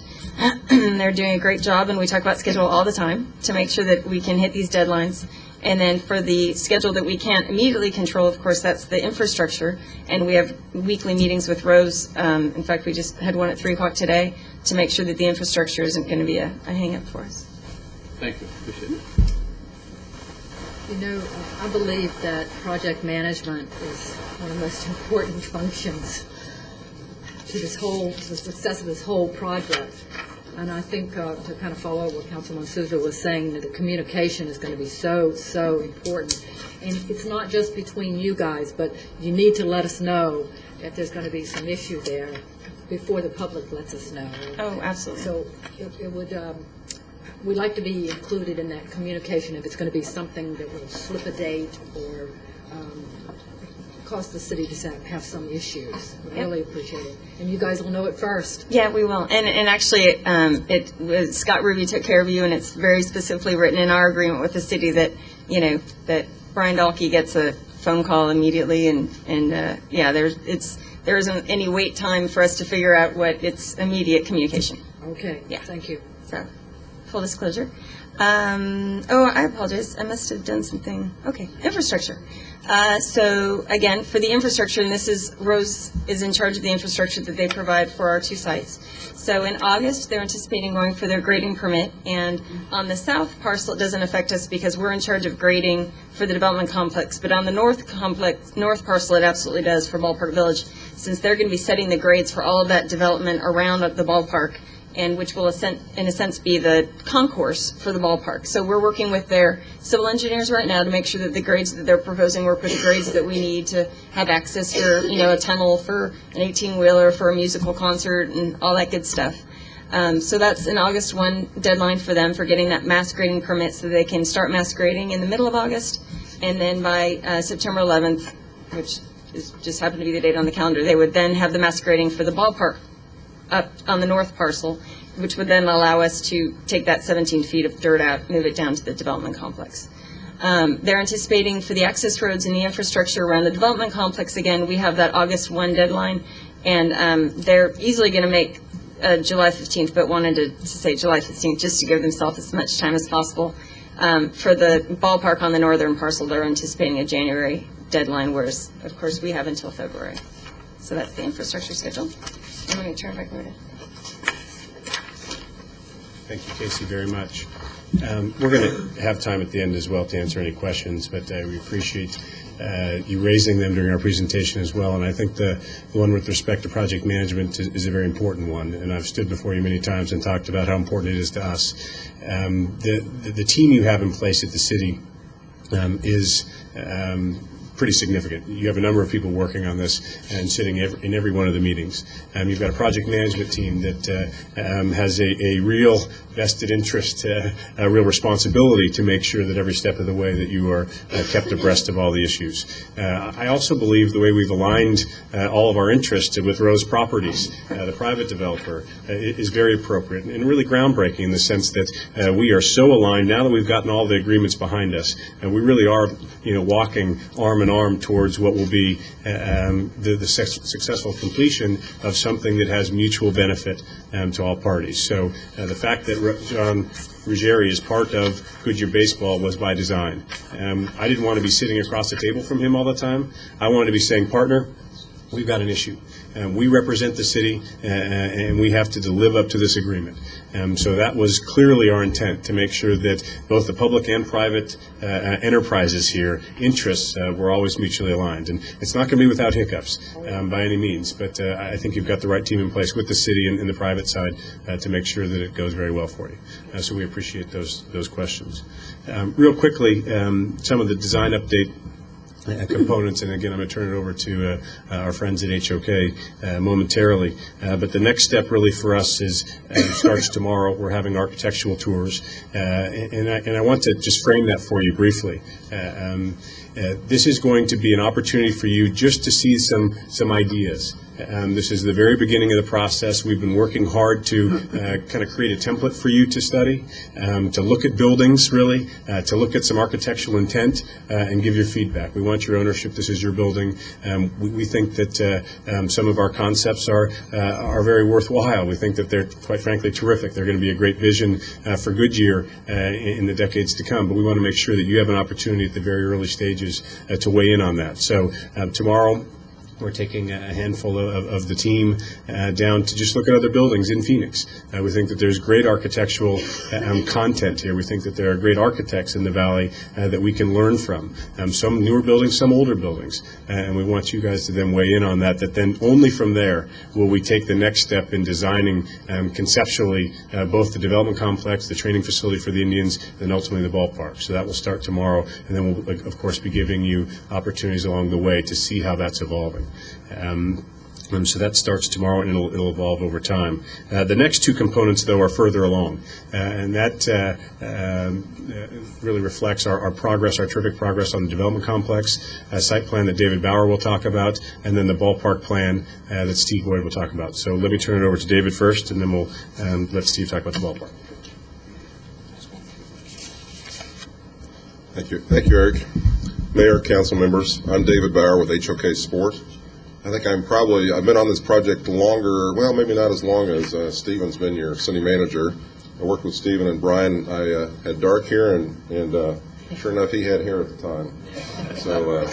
They're doing a great job, and we talk about schedule all the time to make sure that we can hit these deadlines. And then for the schedule that we can't immediately control, of course, that's the infrastructure. And we have weekly meetings with Rose. In fact, we just had one at 3 o'clock today to make sure that the infrastructure isn't going to be a hang-up for us. Thank you. Appreciate it. You know, I believe that project management is one of the most important functions to the success of this whole project. And I think to kind of follow what Councilman Souza was saying, that the communication is going to be so important. And it's not just between you guys, but you need to let us know if there's going to be some issue there before the public lets us know. Oh, absolutely. So it would, we'd like to be included in that communication if it's going to be something that will slip a date or cause the city to have some issues. I really appreciate it. And you guys will know it first. Yeah, we will. And actually, it was Scott Ruby took care of you, and it's very specifically written in our agreement with the city that, that Brian Dahlke gets a phone call immediately, and there isn't any wait time for us to figure out what it's immediate communication. Okay. Yeah. Thank you. So, full disclosure. I apologize. I must have done something. Okay, infrastructure. So again, for the infrastructure, and Rose is in charge of the infrastructure that they provide for our 2 sites. So in August, they're anticipating going for their grading permit, and on the south parcel, it doesn't affect us because we're in charge of grading for the development complex. But on the north parcel, it absolutely does for Ballpark Village, since they're going to be setting the grades for all of that development around the ballpark and which will, in a sense, be the concourse for the ballpark. So we're working with their civil engineers right now to make sure that the grades that they're proposing work with the grades that we need to have access for, a tunnel for an 18-wheeler, for a musical concert, and all that good stuff. So that's an August 1 deadline for them for getting that mass grading permit so they can start mass grading in the middle of August. And then by September 11th, which just happened to be the date on the calendar, they would then have the mass grading for the ballpark up on the north parcel, which would then allow us to take that 17 feet of dirt out, move it down to the development complex. They're anticipating for the access roads and the infrastructure around the development complex, again, we have that August 1 deadline, and they're easily going to make July 15th, but wanted to say July 15th just to give themselves as much time as possible. For the ballpark on the northern parcel, they're anticipating a January deadline, whereas, of course, we have until February. So that's the infrastructure schedule. I'm going to turn it back over to. Thank you, Casey, very much. We're going to have time at the end as well to answer any questions, but we appreciate you raising them during our presentation as well. And I think the one with respect to project management is a very important one. And I've stood before you many times and talked about how important it is to us. The team you have in place at the city is pretty significant. You have a number of people working on this and sitting in every one of the meetings. You've got a project management team that has a real vested interest, a real responsibility to make sure that every step of the way that you are kept abreast of all the issues. I also believe the way we've aligned all of our interests with Rose Properties, the private developer, is very appropriate and really groundbreaking in the sense that we are so aligned now that we've gotten all the agreements behind us, and we really are, walking arm in arm towards what will be the successful completion of something that has mutual benefit to all parties. So the fact that John Ruggieri is part of Goodyear Baseball was by design. I didn't want to be sitting across the table from him all the time. I wanted to be saying, partner, we've got an issue. We represent the city, and we have to live up to this agreement. So that was clearly our intent, to make sure that both the public and private enterprises here, interests, were always mutually aligned. And it's not going to be without hiccups by any means, but I think you've got the right team in place with the city and the private side to make sure that it goes very well for you. So we appreciate those questions. Real quickly, some of the design update components, and again, I'm going to turn it over to our friends at HOK momentarily. But the next step really for us starts tomorrow. We're having architectural tours, and I want to just frame that for you briefly. This is going to be an opportunity for you just to see some ideas. This is the very beginning of the process. We've been working hard to kind of create a template for you to study, to look at buildings, really, to look at some architectural intent and give your feedback. We want your ownership. This is your building. We think that some of our concepts are very worthwhile. We think that they're, quite frankly, terrific. They're going to be a great vision for Goodyear in the decades to come. But we want to make sure that you have an opportunity at the very early stages to weigh in on that. So tomorrow, we're taking a handful of the team down to just look at other buildings in Phoenix. We think that there's great architectural content here. We think that there are great architects in the Valley that we can learn from. Some newer buildings, some older buildings. And we want you guys to then weigh in on that then only from there will we take the next step in designing conceptually both the development complex, the training facility for the Indians, and ultimately the ballpark. So that will start tomorrow, and then we'll, of course, be giving you opportunities along the way to see how that's evolving. So that starts tomorrow, and it'll evolve over time. The next two components, though, are further along, and that really reflects our progress, our terrific progress on the development complex, site plan that David Bauer will talk about, and then the ballpark plan that Steve Boyd will talk about. So let me turn it over to David first, and then we'll let Steve talk about the ballpark. Thank you, Eric. Mayor, council members, I'm David Bauer with HOK Sport. I think I've been on this project longer, well, maybe not as long as Stephen's been your city manager. I worked with Stephen and Brian. I had dark hair, and sure enough, he had hair at the time. So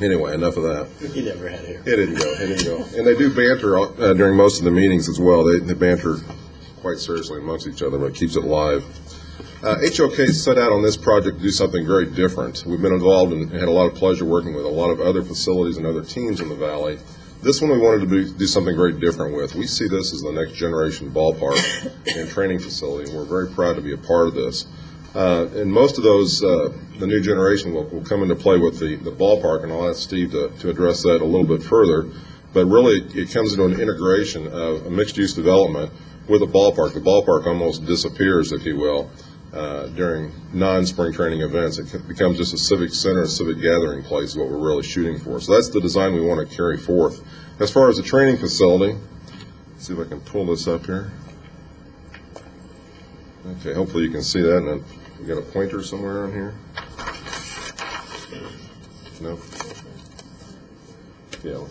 anyway, enough of that. He never had hair. It didn't go. And they do banter during most of the meetings as well. They banter quite seriously amongst each other, but it keeps it live. HOK set out on this project to do something very different. We've been involved and had a lot of pleasure working with a lot of other facilities and other teams in the Valley This one we wanted to do something very different with. We see this as the next generation ballpark and training facility, and we're very proud to be a part of this. And most of those, the new generation will come into play with the ballpark, and I'll ask Steve to address that a little bit further. But really, it comes into an integration of a mixed-use development with a ballpark. The ballpark almost disappears, if you will, during non-spring training events. It becomes just a civic center, a civic gathering place, is what we're really shooting for. So that's the design we want to carry forth. As far as the training facility, let's see if I can pull this up here. Okay, hopefully you can see that. And then we got a pointer somewhere on here. No? Yeah.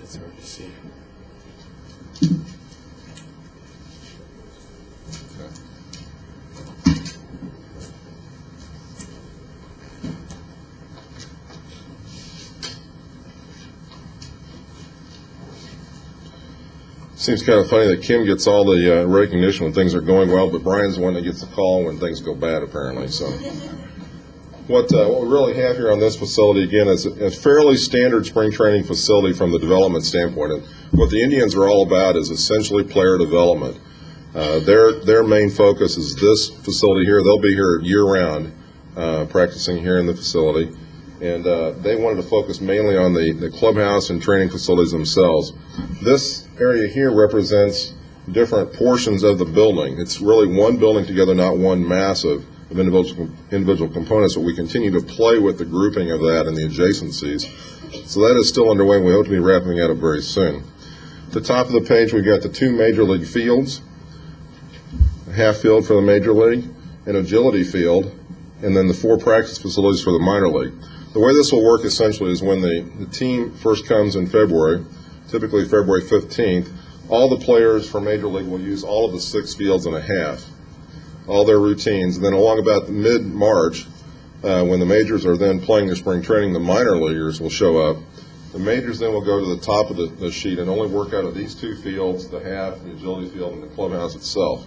It's hard to see. Seems kind of funny that Kim gets all the recognition when things are going well, but Brian's the one that gets the call when things go bad, apparently. So, what we really have here on this facility, again, is a fairly standard spring training facility from the development standpoint. And what the Indians are all about is essentially player development. Their main focus is this facility here. They'll be here year-round practicing here in the facility. And they wanted to focus mainly on the clubhouse and training facilities themselves. This area here represents different portions of the building. It's really one building together, not one massive of individual components, but we continue to play with the grouping of that and the adjacencies. So that is still underway, and we hope to be wrapping that up very soon. At the top of the page, we've got the 2 major league fields, a half field for the major league, an agility field, and then the 4 practice facilities for the minor league. The way this will work essentially is when the team first comes in February, typically February 15th, all the players for Major League will use all of the 6 fields and a half, all their routines. And then along about mid-March, when the majors are then playing their spring training, the minor leaguers will show up. The majors then will go to the top of the sheet and only work out of these 2 fields, the half, the agility field, and the clubhouse itself.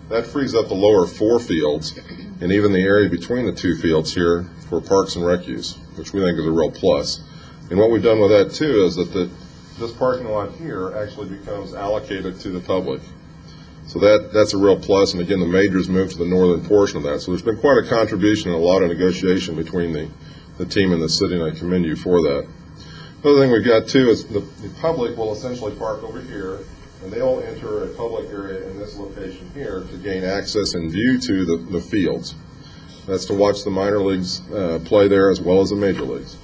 That frees up the lower 4 fields and even the area between the 2 fields here for parks and rec use, which we think is a real plus. And what we've done with that, too, is that this parking lot here actually becomes allocated to the public. So that's a real plus, and again, the majors moved to the northern portion of that. So there's been quite a contribution and a lot of negotiation between the team and the city, and I commend you for that. Another thing we've got, too, is the public will essentially park over here, and they'll enter a public area in this location here to gain access and view to the fields. That's to watch the minor leagues play there as well as the major leagues.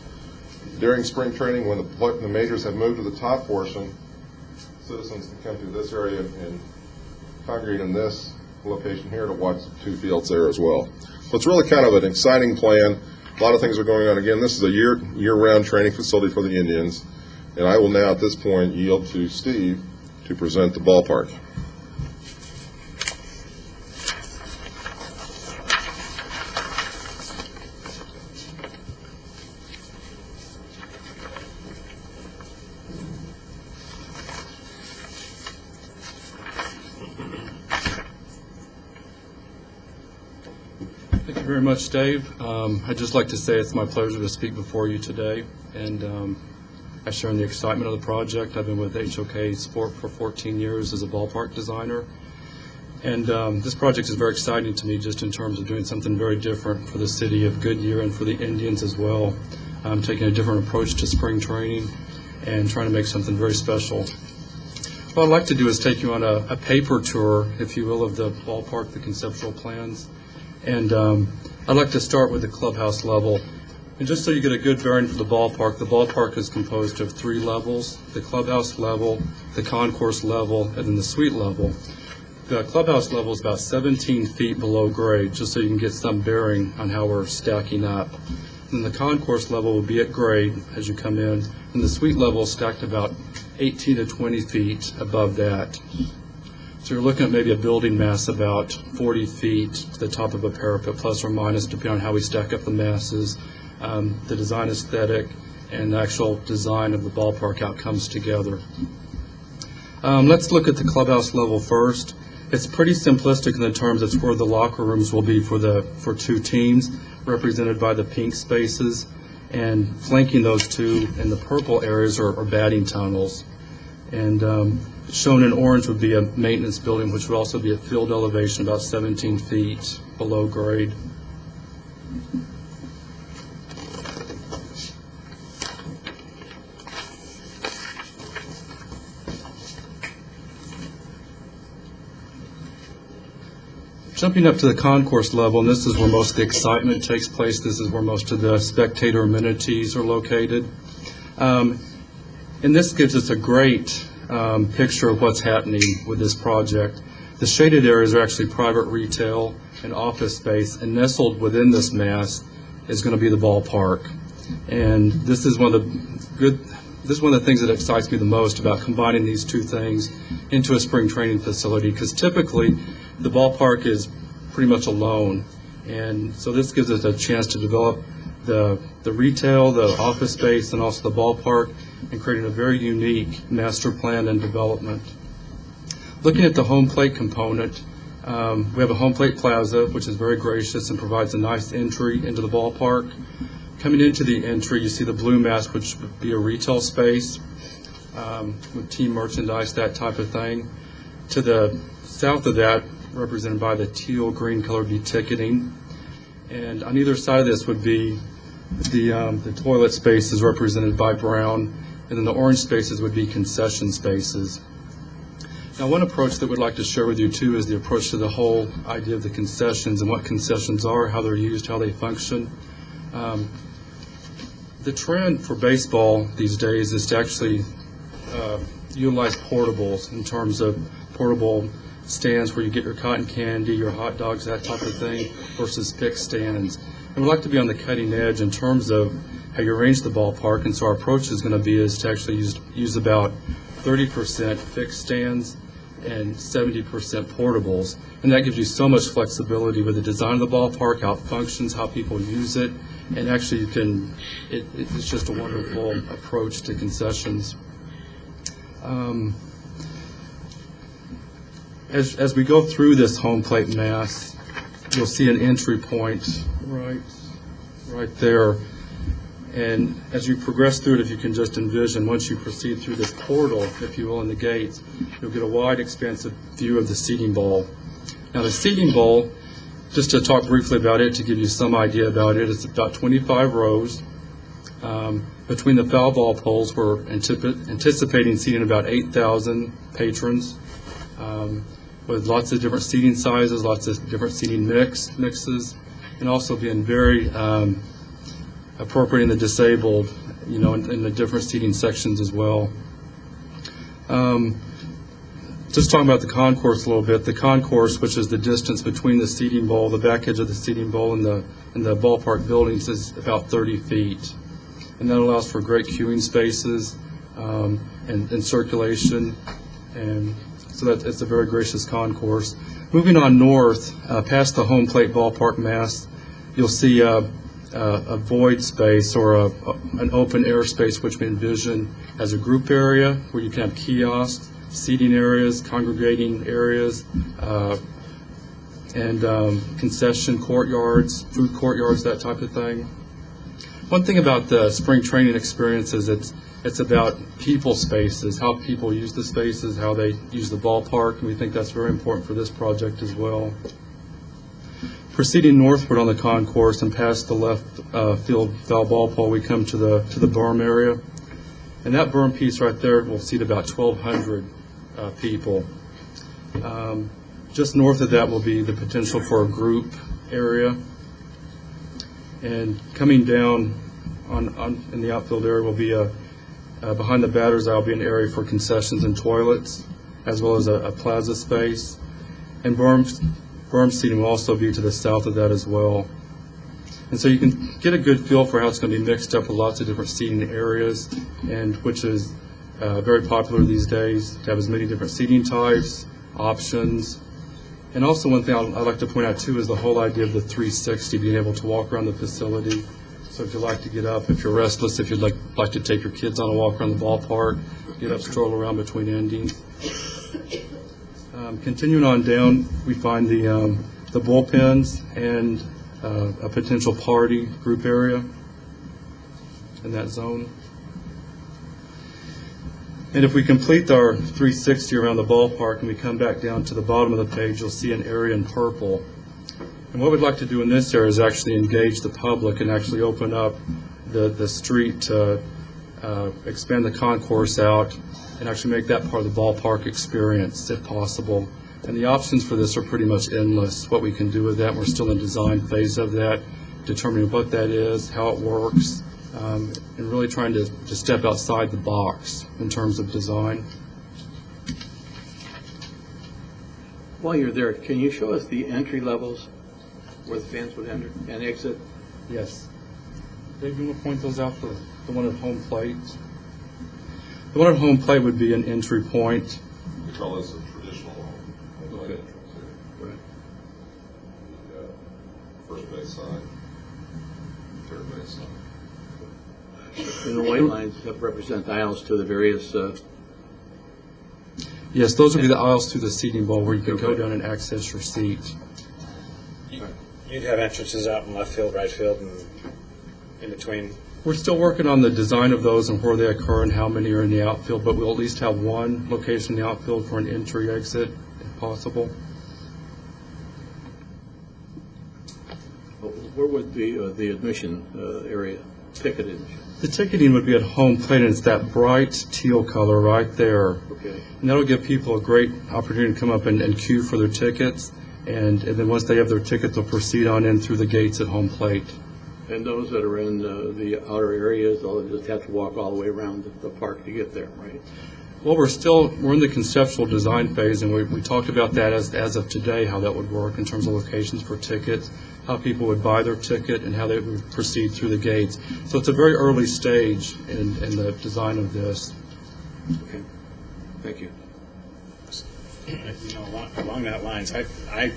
During spring training, when the majors have moved to the top portion, citizens can come to this area and congregate in this location here to watch the 2 fields there as well. So it's really kind of an exciting plan. A lot of things are going on. Again, this is a year-round training facility for the Indians, and I will now at this point yield to Steve to present the ballpark. Thank you very much, Dave. I'd just like to say it's my pleasure to speak before you today, and I share in the excitement of the project. I've been with HOK Sport for 14 years as a ballpark designer, and this project is very exciting to me just in terms of doing something very different for the city of Goodyear and for the Indians as well. I'm taking a different approach to spring training and trying to make something very special. What I'd like to do is take you on a paper tour, if you will, of the ballpark, the conceptual plans. And I'd like to start with the clubhouse level. And just so you get a good bearing for the ballpark is composed of 3 levels: the clubhouse level, the concourse level, and then the suite level. The clubhouse level is about 17 feet below grade, just so you can get some bearing on how we're stacking up. And the concourse level will be at grade as you come in, and the suite level is stacked about 18 to 20 feet above that. So you're looking at maybe a building mass about 40 feet to the top of a parapet, plus or minus, depending on how we stack up the masses, the design aesthetic, and the actual design of the ballpark outcomes together. Let's look at the clubhouse level first. It's pretty simplistic in the terms it's where the locker rooms will be for two teams, represented by the pink spaces, and flanking those two in the purple areas are batting tunnels. And shown in orange would be a maintenance building, which would also be at field elevation about 17 feet below grade. Jumping up to the concourse level, and this is where most of the excitement takes place. This is where most of the spectator amenities are located. And this gives us a great picture of what's happening with this project. The shaded areas are actually private retail and office space, and nestled within this mass is going to be the ballpark. And this is one of the things that excites me the most about combining these two things into a spring training facility, because typically the ballpark is pretty much alone, and so this gives us a chance to develop the retail, the office space, and also the ballpark, and creating a very unique master plan and development. Looking at the home plate component, we have a home plate plaza, which is very gracious and provides a nice entry into the ballpark. Coming into the entry, you see the blue mass, which would be a retail space with team merchandise, that type of thing. To the south of that, represented by the teal green color, would be ticketing. And on either side of this would be the toilet spaces, represented by brown, and then the orange spaces would be concession spaces. Now, one approach that we'd like to share with you too is the approach to the whole idea of the concessions and what concessions are, how they're used, how they function. The trend for baseball these days is to actually utilize portables in terms of portable stands where you get your cotton candy, your hot dogs, that type of thing, versus fixed stands. And we'd like to be on the cutting edge in terms of how you arrange the ballpark, and so our approach is going to be to actually use about 30% fixed stands and 70% portables. And that gives you so much flexibility with the design of the ballpark, how it functions, how people use it, and actually it's just a wonderful approach to concessions. As we go through this home plate mass, you'll see an entry point right there. And as you progress through it, if you can just envision, once you proceed through this portal, if you will, in the gates, you'll get a wide, expansive view of the seating bowl. Now, the seating bowl, just to talk briefly about it, to give you some idea about it, it's about 25 rows. Between the foul ball poles, we're anticipating seating about 8,000 patrons, with lots of different seating sizes, lots of different seating mixes, and also being very appropriate in the disabled, in the different seating sections as well. Just talking about the concourse a little bit. The concourse, which is the distance between the seating bowl, the back edge of the seating bowl, and the ballpark buildings, is about 30 feet. And that allows for great queuing spaces and circulation, and so it's a very gracious concourse. Moving on north, past the home plate ballpark mass, you'll see a void space, or an open air space, which we envision as a group area where you can have kiosks, seating areas, congregating areas, and concession courtyards, food courtyards, that type of thing. One thing about the spring training experience is it's about people spaces, how people use the spaces, how they use the ballpark, and we think that's very important for this project as well. Proceeding northward on the concourse and past the left field foul ball pole, we come to the berm area, and that berm piece right there will seat about 1,200 people. Just north of that will be the potential for a group area, and coming down in the outfield area will be behind the batter's eye will be an area for concessions and toilets, as well as a plaza space, and berm seating will also be to the south of that as well. And so you can get a good feel for how it's going to be mixed up with lots of different seating areas, and which is very popular these days, to have as many different seating types, options. And also one thing I'd like to point out too is the whole idea of the 360, being able to walk around the facility. So if you like to get up, if you're restless, if you'd like to take your kids on a walk around the ballpark, get up, stroll around between endings. Continuing on down, we find the bullpens and a potential party group area in that zone. And if we complete our 360 around the ballpark and we come back down to the bottom of the page, you'll see an area in purple. And what we'd like to do in this area is actually engage the public and actually open up the street to expand the concourse out and actually make that part of the ballpark experience if possible. And the options for this are pretty much endless, what we can do with that. We're still in the design phase of that, determining what that is, how it works, and really trying to step outside the box in terms of design. While you're there, can you show us the entry levels where the fans would enter and exit? Yes. Dave, you want to point those out for the one at home plate? The one at home plate would be an entry point. We call this a traditional home plate entrance here. Right. First base side, third base side. And the white lines represent aisles to the various. Yes, those would be the aisles to the seating bowl where you can go down and access your seat. You'd have entrances out in left field, right field, and in between. We're still working on the design of those and where they occur and how many are in the outfield, but we'll at least have one location in the outfield for an entry-exit, if possible. Where would the admission area, ticketed? The ticketing would be at home plate, and it's that bright teal color right there. Okay. And that'll give people a great opportunity to come up and queue for their tickets, and then once they have their ticket, they'll proceed on in through the gates at home plate. And those that are in the outer areas, they'll just have to walk all the way around the park to get there, right? Well, we're in the conceptual design phase, and we talked about that as of today, how that would work in terms of locations for tickets, how people would buy their ticket, and how they would proceed through the gates. So it's a very early stage in the design of this. Okay. Thank you. You know, along that lines, I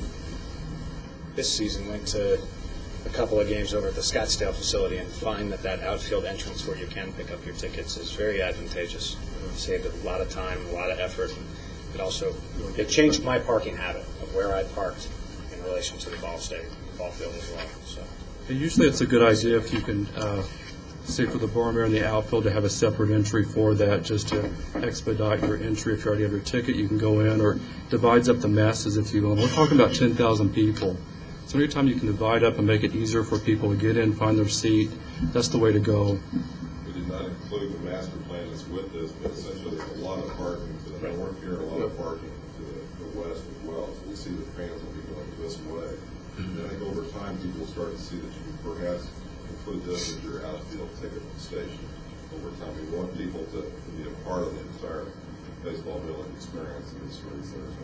this season went to a couple of games over at the Scottsdale facility and find that outfield entrance where you can pick up your tickets is very advantageous. It saved a lot of time, a lot of effort. And it changed my parking habit of where I parked in relation to the ball field as well. So Usually it's a good idea if you can, say for the Boromir in the outfield, to have a separate entry for that, just to expedite your entry. If you already have your ticket, you can go in, or divides up the masses, if you will. We're talking about 10,000 people. So anytime you can divide up and make it easier for people to get in, find their seat, that's the way to go. We did not include the master plan that's with this, but essentially there's a lot of parking to the north here, a lot of parking to the west as well. So we see the fans will be going this way. And I think over time, people will start to see that you can perhaps include this as your outfield ticket station. Over time, we want people to be a part of the entire baseball village experience in the streets there as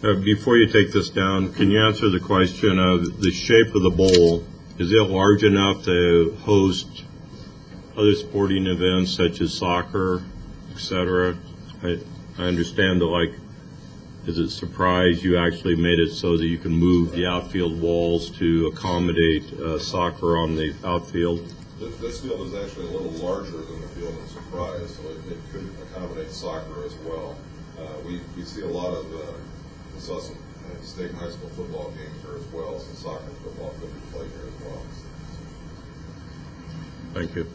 well. Before you take this down, can you answer the question of the shape of the bowl? Is it large enough to host other sporting events such as soccer, et cetera? I understand that, is it surprise you actually made it so that you can move the outfield walls to accommodate soccer on the outfield? This field is actually a little larger than the field in Surprise, so it could accommodate soccer as well. We see a lot of, we saw some state and high school football games here as well, so soccer and football could be played here as well. Thank you.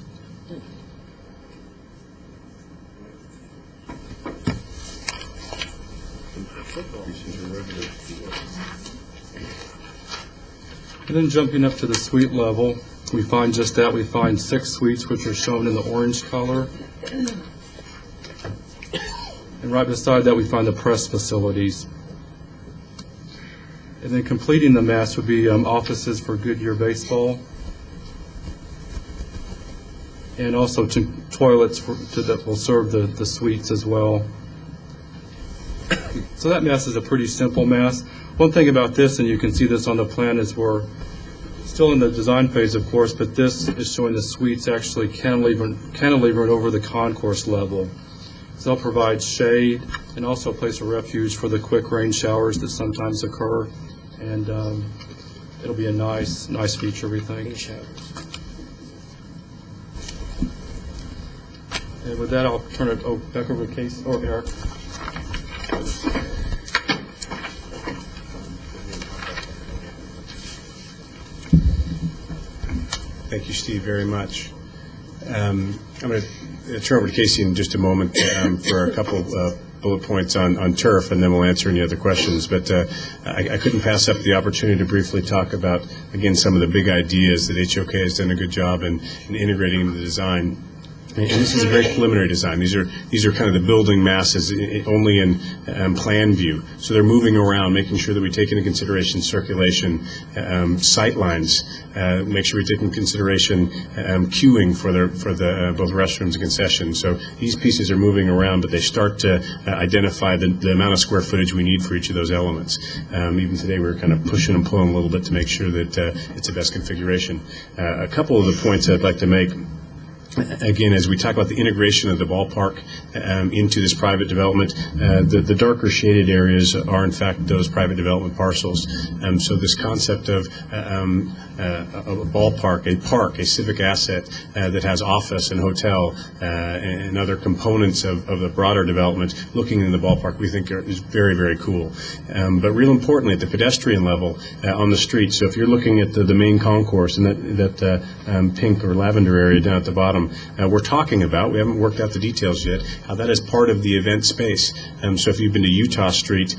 And then jumping up to the suite level, we find just that. We find 6 suites, which are shown in the orange color. And right beside that, we find the press facilities. And then completing the mass would be offices for Goodyear Baseball. And also toilets that will serve the suites as well. So that mass is a pretty simple mass. One thing about this, and you can see this on the plan, is we're still in the design phase, of course, but this is showing the suites actually cantilevering over the concourse level. So they'll provide shade and also a place of refuge for the quick rain showers that sometimes occur. And it'll be a nice feature, we think. And with that, I'll turn it back over to Case or Eric. Steve, very much. I'm going to turn over to Casey in just a moment for a couple bullet points on turf, and then we'll answer any other questions. But I couldn't pass up the opportunity to briefly talk about, again, some of the big ideas that HOK has done a good job in integrating into the design. And this is a very preliminary design. These are kind of the building masses only in plan view. So they're moving around, making sure that we take into consideration circulation, sight lines, make sure we take into consideration queuing for the both restrooms and concessions. So these pieces are moving around, but they start to identify the amount of square footage we need for each of those elements. Even today, we're kind of pushing and pulling a little bit to make sure that it's the best configuration. A couple of the points I'd like to make. Again, as we talk about the integration of the ballpark into this private development, the darker shaded areas are in fact those private development parcels. So this concept of a ballpark, a park, a civic asset that has office and hotel and other components of the broader development looking in the ballpark, we think is very, very cool. But real importantly, at the pedestrian level on the street, so if you're looking at the main concourse and that pink or lavender area down at the bottom, we're talking about, we haven't worked out the details yet, how that is part of the event space. So if you've been to Utah Street,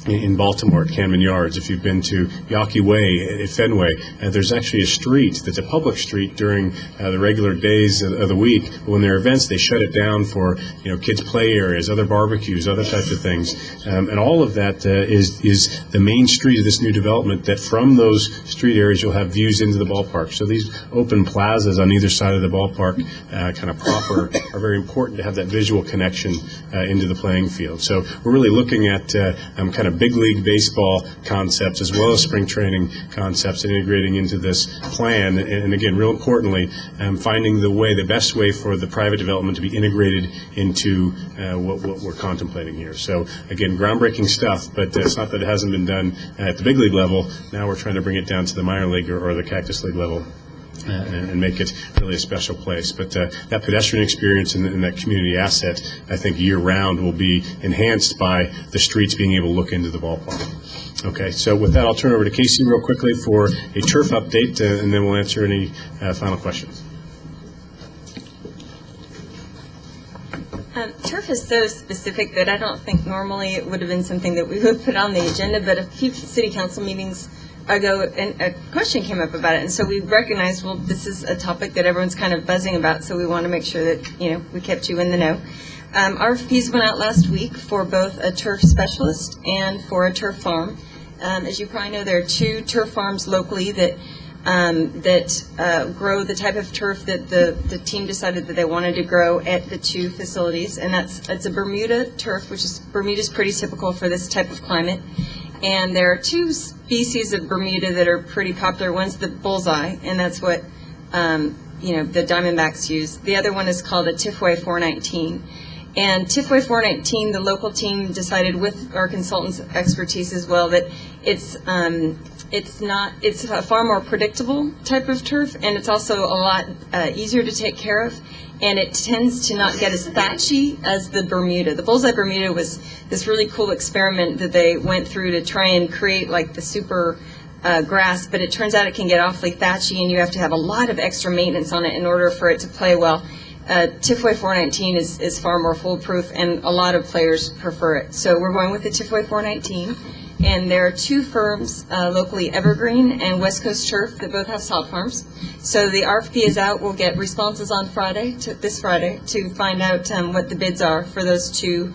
in Baltimore at Camden Yards, if you've been to Yawkey Way at Fenway, there's actually a street that's a public street during the regular days of the week. But when there are events, they shut it down for kids' play areas, other barbecues, other types of things. And all of that is the main street of this new development, that from those street areas you'll have views into the ballpark. So these open plazas on either side of the ballpark, kind of proper, are very important to have that visual connection into the playing field. So we're really looking at kind of big league baseball concepts as well as spring training concepts and integrating into this plan. And again, real importantly, finding the best way for the private development to be integrated into what we're contemplating here. So again, groundbreaking stuff, but it's not that it hasn't been done at the big league level. Now we're trying to bring it down to the minor league or the Cactus League level. And make it really a special place. But that pedestrian experience and that community asset, I think year-round will be enhanced by the streets being able to look into the ballpark. Okay, so with that, I'll turn over to Casey real quickly for a turf update, and then we'll answer any final questions. Turf is so specific that I don't think normally it would have been something that we would put on the agenda, but a few city council meetings ago, and a question came up about it, and so we recognized, well, this is a topic that everyone's kind of buzzing about, so we want to make sure that, we kept you in the know. RFPs went out last week for both a turf specialist and for a turf farm. As you probably know, there are 2 turf farms locally that grow the type of turf that the team decided that they wanted to grow at the 2 facilities, and it's a Bermuda turf, Bermuda's pretty typical for this type of climate. And there are 2 species of Bermuda that are pretty popular. One's the bullseye, and that's what the Diamondbacks use. The other one is called a Tifway 419. And Tifway 419, the local team decided, with our consultants' expertise as well, that it's a far more predictable type of turf, and it's also a lot easier to take care of. And it tends to not get as thatchy as the Bermuda. The Bullseye Bermuda was this really cool experiment that they went through to try and create like the super grass, but it turns out it can get awfully thatchy, and you have to have a lot of extra maintenance on it in order for it to play well. Tifway 419 is far more foolproof, and a lot of players prefer it. So we're going with the Tifway 419. And there are 2 firms locally, Evergreen and West Coast Turf, that both have sod farms. So the RFP is out. We'll get responses on this Friday, to find out what the bids are for those 2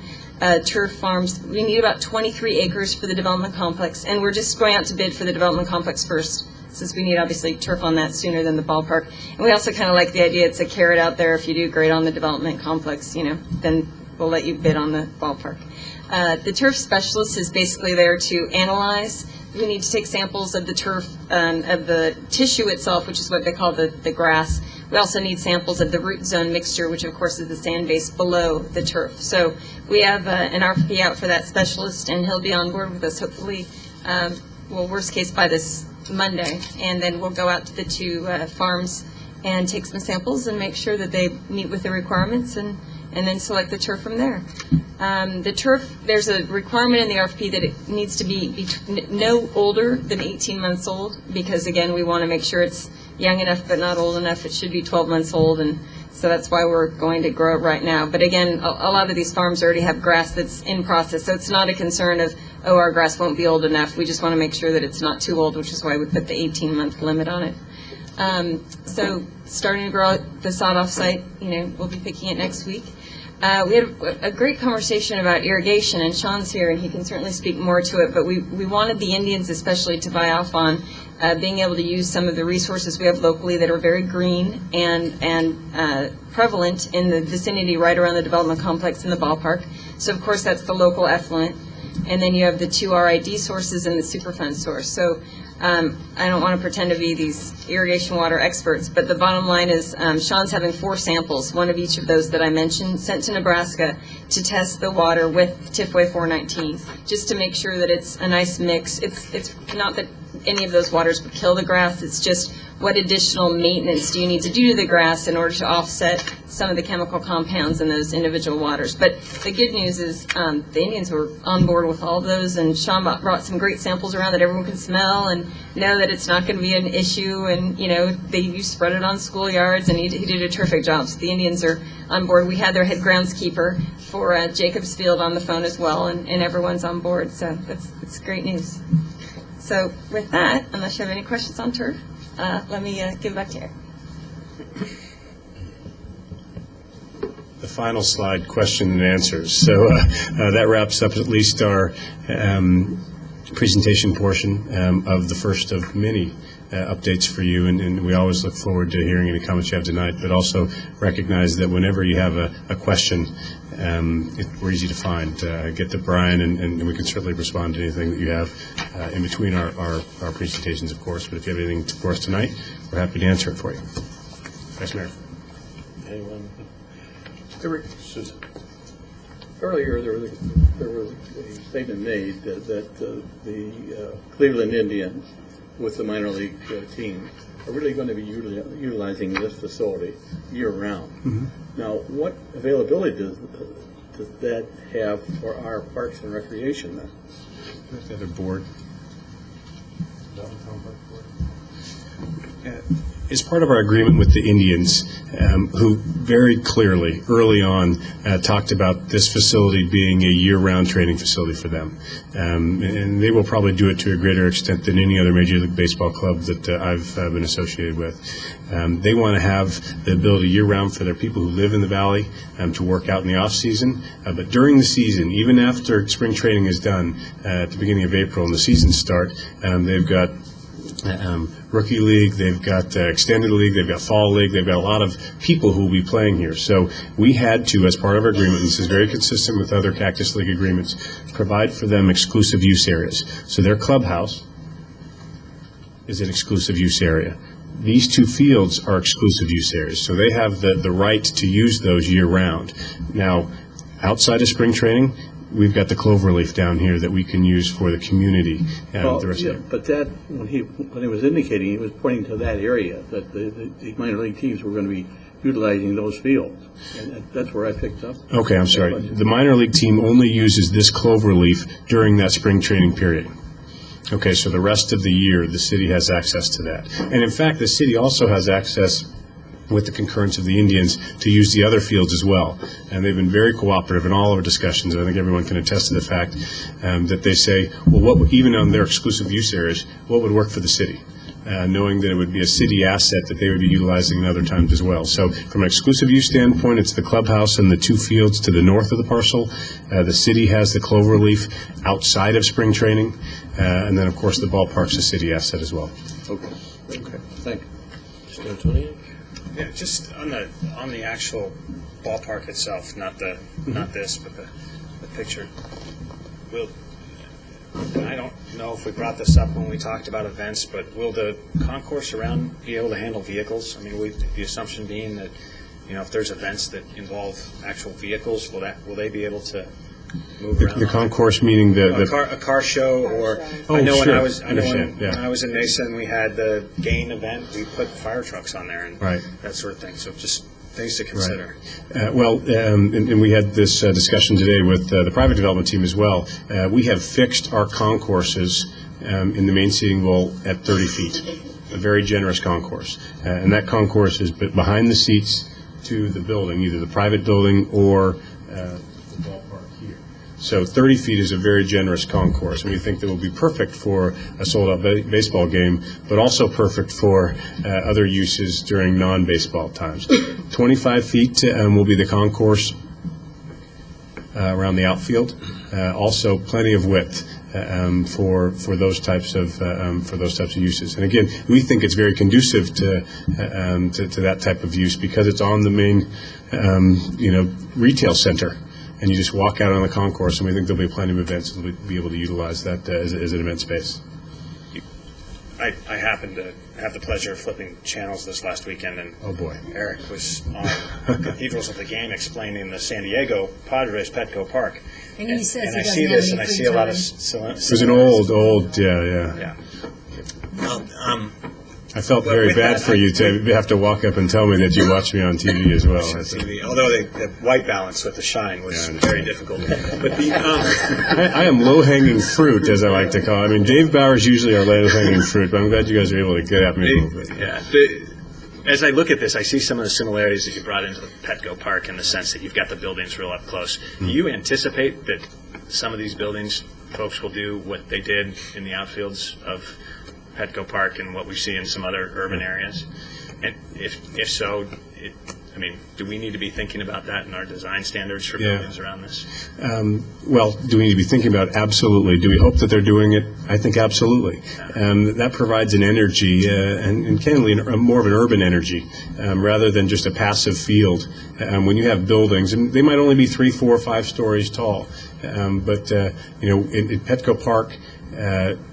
turf farms. We need about 23 acres for the development complex, and we're just going out to bid for the development complex first, since we need obviously turf on that sooner than the ballpark. And we also kind of like the idea it's a carrot out there. If you do great on the development complex, then we'll let you bid on the ballpark. The turf specialist is basically there to analyze. We need to take samples of the turf, of the tissue itself, which is what they call the grass. We also need samples of the root zone mixture, which of course is the sand base below the turf. So we have an RFP out for that specialist, and he'll be on board with us hopefully, worst case by this Monday. And then we'll go out to the 2 farms and take some samples and make sure that they meet with the requirements, and then select the turf from there. The turf, there's a requirement in the RFP that it needs to be no older than 18 months old, because again, we want to make sure it's young enough but not old enough. It should be 12 months old, and so that's why we're going to grow it right now. But again, a lot of these farms already have grass that's in process, so it's not a concern of, oh, our grass won't be old enough. We just want to make sure that it's not too old, which is why we put the 18-month limit on it. So starting to grow the sawed-off site, we'll be picking it next week. We had a great conversation about irrigation, and Sean's here, and he can certainly speak more to it, but we wanted the Indians especially to buy off on being able to use some of the resources we have locally that are very green and prevalent in the vicinity right around the development complex in the ballpark. So, of course, that's the local effluent, and then you have the 2 RID sources and the Superfund source. So I don't want to pretend to be these irrigation water experts, but the bottom line is Sean's having 4 samples, one of each of those that I mentioned, sent to Nebraska to test the water with TIFWay 419, just to make sure that it's a nice mix. It's not that any of those waters would kill the grass, it's just what additional maintenance do you need to do to the grass in order to offset some of the chemical compounds in those individual waters. But the good news is the Indians were on board with all of those, and Sean brought some great samples around that everyone can smell and know that it's not going to be an issue, and you spread it on schoolyards, and he did a terrific job. So the Indians are on board. We had their head groundskeeper for Jacobs Field on the phone as well, and everyone's on board, so it's great news. So with that, unless you have any questions on turf, let me give it back to Eric. The final slide, question and answers. So that wraps up at least our presentation portion of the first of many updates for you, and we always look forward to hearing any comments you have tonight, but also recognize that whenever you have a question, we're easy to find. Get to Brian, and we can certainly respond to anything that you have in between our presentations, of course, but if you have anything for us tonight, we're happy to answer it for you. Vice Mayor. Anyone? Susan. Earlier, there was a statement made that the Cleveland Indians, with the minor league team, are really going to be utilizing this facility year-round. Mm-hmm. Now, what availability does that have for our Parks and Recreation then? The other board. As part of our agreement with the Indians, who very clearly, early on, talked about this facility being a year-round training facility for them. And they will probably do it to a greater extent than any other Major League Baseball club that I've been associated with. They want to have the ability year-round for their people who live in the Valley to work out in the off-season. But during the season, even after spring training is done at the beginning of April and the seasons start, they've got Rookie League, they've got Extended League, they've got Fall League, they've got a lot of people who will be playing here. So we had to, as part of our agreement, and this is very consistent with other Cactus League agreements, provide for them exclusive use areas. So their clubhouse is an exclusive use area. These 2 fields are exclusive use areas, so they have the right to use those year-round. Now, outside of spring training, we've got the cloverleaf down here that we can use for the community. Well, the rest yeah, of it. but that, when he was indicating, he was pointing to that area, that the minor league teams were going to be utilizing those fields. And that's where I picked up. Okay, I'm sorry. The minor league team only uses this cloverleaf during that spring training period. Okay, so the rest of the year, the city has access to that. And in fact, the city also has access, with the concurrence of the Indians, to use the other fields as well. And they've been very cooperative in all of our discussions. I think everyone can attest to the fact that they say, well, even on their exclusive use areas, what would work for the city? Knowing that it would be a city asset that they would be utilizing in other times as well. So from an exclusive use standpoint, it's the clubhouse and the 2 fields to the north of the parcel. The city has the cloverleaf outside of spring training. And then, of course, the ballpark's a city asset as well. Okay. Thank you. Mr. Antoniak? Yeah, just on the actual ballpark itself, not this, but the picture. I don't know if we brought this up when we talked about events, but will the concourse around be able to handle vehicles? I mean, the assumption being that, if there's events that involve actual vehicles, will they be able to move around? The concourse meaning a car show, or I know sure. when I was in Mesa and we had the GAIN event, we put fire trucks on there and that sort of thing. So just things to consider. Right. And we had this discussion today with the private development team as well. We have fixed our concourses in the main seating bowl at 30 feet. a very generous concourse. And that concourse is behind the seats to the building, either the private building or the ballpark here. So 30 feet is a very generous concourse, and we think that will be perfect for a sold-out baseball game, but also perfect for other uses during non-baseball times. 25 feet will be the concourse around the outfield. Also, plenty of width for those types of uses. And again, we think it's very conducive to that type of use because it's on the main retail center. And you just walk out on the concourse, and we think there'll be plenty of events that will be able to utilize that as an event space. I happened to have the pleasure of flipping channels this last weekend, and oh boy, Eric was on Cathedrals of the Game explaining the San Diego Padres Petco Park. And he says I he see doesn't this, have and I any see free a lot time. of It was an old, yeah. Well, I felt very bad for you to have to walk up and tell me that you watched me on TV as well. TV, although the white balance with the shine was very difficult. But I am low-hanging fruit, as I like to call it. I mean, Dave Bauer's usually our low-hanging fruit, but I'm glad you guys are able to get at me a little bit. Yeah. As I look at this, I see some of the similarities that you brought into the Petco Park in the sense that you've got the buildings real up close. Do you anticipate that some of these buildings, folks will do what they did in the outfields of Petco Park and what we see in some other urban areas? And if so, do we need to be thinking about that in our design standards for buildings around this? Well, do we need to be thinking about it? Absolutely. Do we hope that they're doing it? I think absolutely. That provides an energy, and candidly, more of an urban energy, rather than just a passive field. When you have buildings, and they might only be 3, 4, 5 stories tall, but in Petco Park,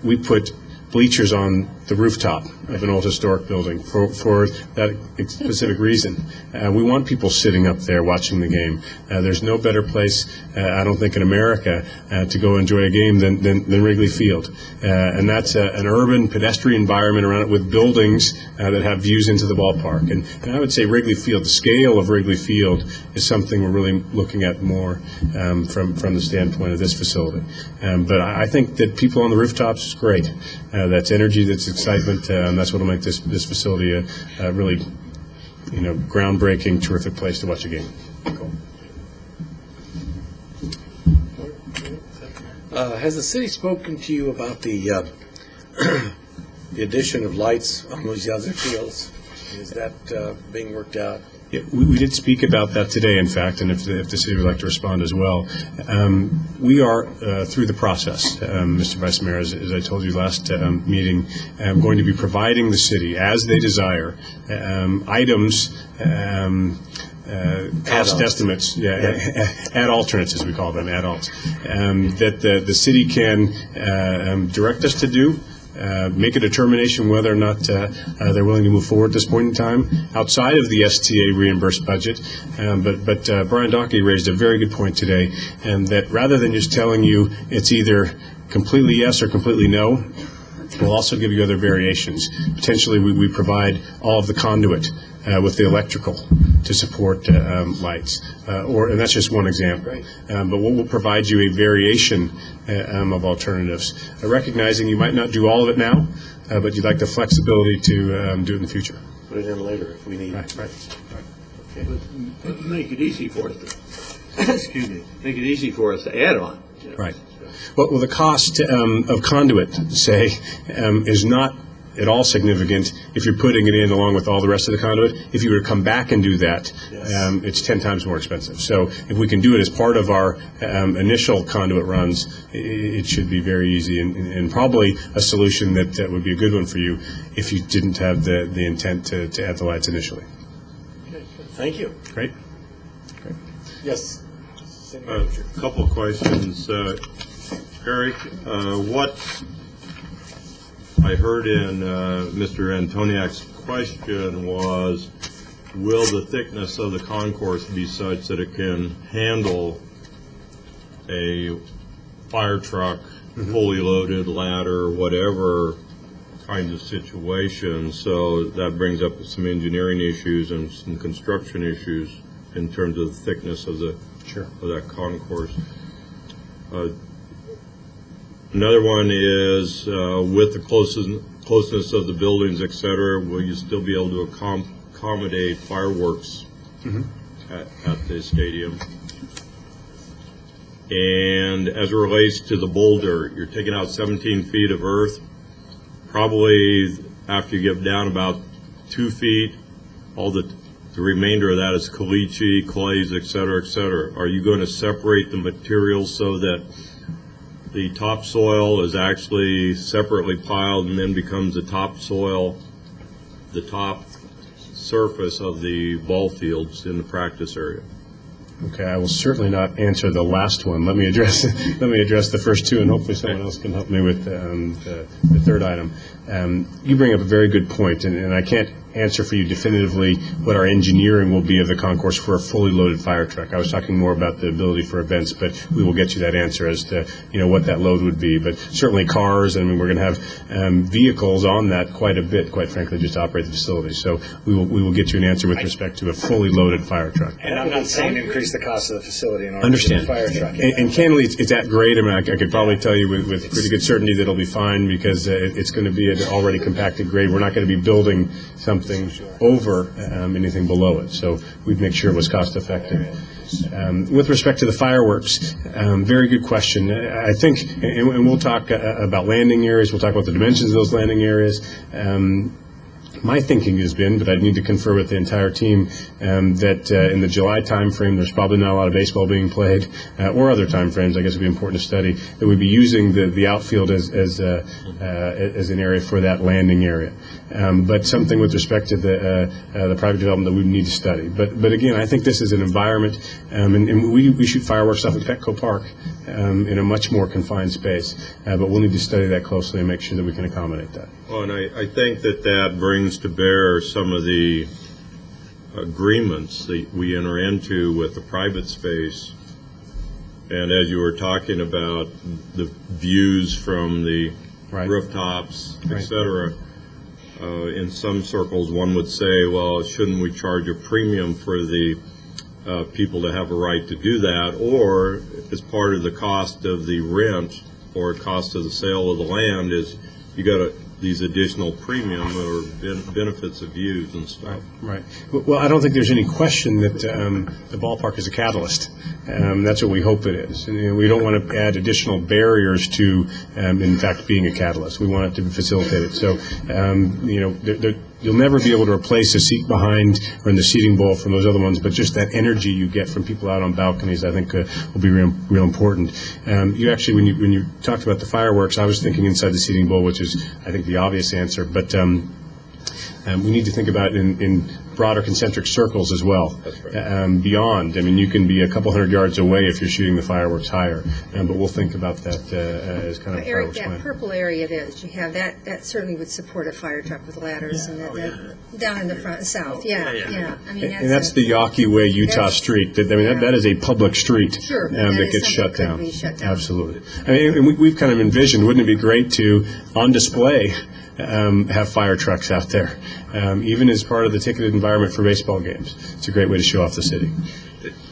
we put bleachers on the rooftop of an old historic building for that specific reason. We want people sitting up there watching the game. There's no better place, I don't think, in America to go enjoy a game than Wrigley Field. And that's an urban pedestrian environment around it with buildings that have views into the ballpark. And I would say Wrigley Field, the scale of Wrigley Field is something we're really looking at more from the standpoint of this facility. But I think that people on the rooftops is great. That's energy, that's excitement. That's what will make this facility a really, groundbreaking, terrific place to watch a game. Cool. Has the city spoken to you about the the addition of lights on those other fields? Is that being worked out? Yeah, we did speak about that today, in fact, and if the city would like to respond as well. We are through the process, Mr. Vice Mayor, as I told you last meeting, going to be providing the city, as they desire, items, cost estimates, ad alternates, as we call them, ad-alts, that the city can direct us to do. Make a determination whether or not they're willing to move forward at this point in time outside of the STA reimbursed budget. But Brian Dockey raised a very good point today, and that rather than just telling you it's either completely yes or completely no, we'll also give you other variations. Potentially, we provide all of the conduit with the electrical to support lights, and that's just one example. Right. But we'll provide you a variation of alternatives, recognizing you might not do all of it now, but you'd like the flexibility to do it in the future. Put it in later if we need. Right. Okay. But make it easy for us excuse me, make it easy for us to add on. Right. Well, the cost of conduit, say, is not at all significant if you're putting it in along with all the rest of the conduit. If you were to come back and do that, it's 10 times more expensive. So if we can do it as part of our initial conduit runs, it should be very easy and probably a solution that would be a good one for you if you didn't have the intent to add the lights initially. Okay. Thank you. Great. Yes. A couple of questions. Eric, what I heard in Mr. Antoniak's question was, will the thickness of the concourse be such that it can handle a fire truck, fully loaded ladder, whatever kind of situation? So that brings up some engineering issues and some construction issues in terms of the thickness of the of that concourse. Another one is with the closeness of the buildings, et cetera, will you still be able to accommodate fireworks at the stadium? And as it relates to the boulder, you're taking out 17 feet of earth. Probably after you get down about 2 feet, all the remainder of that is caliche, clays, et cetera, et cetera. Are you going to separate the materials so that the topsoil is actually separately piled and then becomes the topsoil, the top surface of the ball fields in the practice area? Okay, I will certainly not answer the last one. Let me address the first two, and hopefully someone else can help me with the third item. You bring up a very good point, and I can't answer for you definitively what our engineering will be of the concourse for a fully loaded fire truck. I was talking more about the ability for events, but we will get you that answer as to what that load would be. But certainly cars, I mean, we're going to have vehicles on that quite a bit, quite frankly, just to operate the facility. So we will get you an answer with respect to a fully loaded fire truck. And I'm not saying increase the cost of the facility in order Understand. to get the fire truck. And candidly, it's at grade. I mean, I could probably tell you with pretty good certainty that it'll be fine because it's going to be at already compacted grade. We're not going to be building something over anything below it. So we'd make sure it was cost effective. With respect to the fireworks, very good question. I think, and we'll talk about landing areas. We'll talk about the dimensions of those landing areas. My thinking has been, but I'd need to confer with the entire team, that in the July timeframe, there's probably not a lot of baseball being played, or other timeframes. I guess it would be important to study that we'd be using the outfield as an area for that landing area. But something with respect to the private development that we need to study. But again, I think this is an environment, and we shoot fireworks off at Petco Park in a much more confined space. But we'll need to study that closely and make sure that we can accommodate that. Well, and I think that brings to bear some of the agreements that we enter into with the private space. And as you were talking about the views from the rooftops, et cetera, in some circles one would say, well, shouldn't we charge a premium for the people to have a right to do that, or as part of the cost of the rent or cost of the sale of the land is you got these additional premium or benefits of views and stuff. Right. Well, I don't think there's any question that the ballpark is a catalyst. That's what we hope it is. And, we don't want to add additional barriers to, in fact, being a catalyst. We want it to facilitate it. So, you'll never be able to replace a seat behind or in the seating bowl from those other ones, but just that energy you get from people out on balconies, I think, will be real important. You actually, when you talked about the fireworks, I was thinking inside the seating bowl, which is, I think, the obvious answer. But we need to think about it in broader concentric circles as well. That's right. Beyond. I mean, you can be a couple hundred yards away if you're shooting the fireworks higher. But we'll think about that as kind of a Eric, fireworks that plan. purple area that you have, that certainly would support a fire truck with ladders and that down in the front south. Yeah. I mean, And that's the Yawkey Way, Utah Street. That is a public street Sure, that that is gets shut something down. could be shut down. Absolutely. I mean, and we've kind of envisioned, wouldn't it be great to, on display, have fire trucks out there, even as part of the ticketed environment for baseball games. It's a great way to show off the city.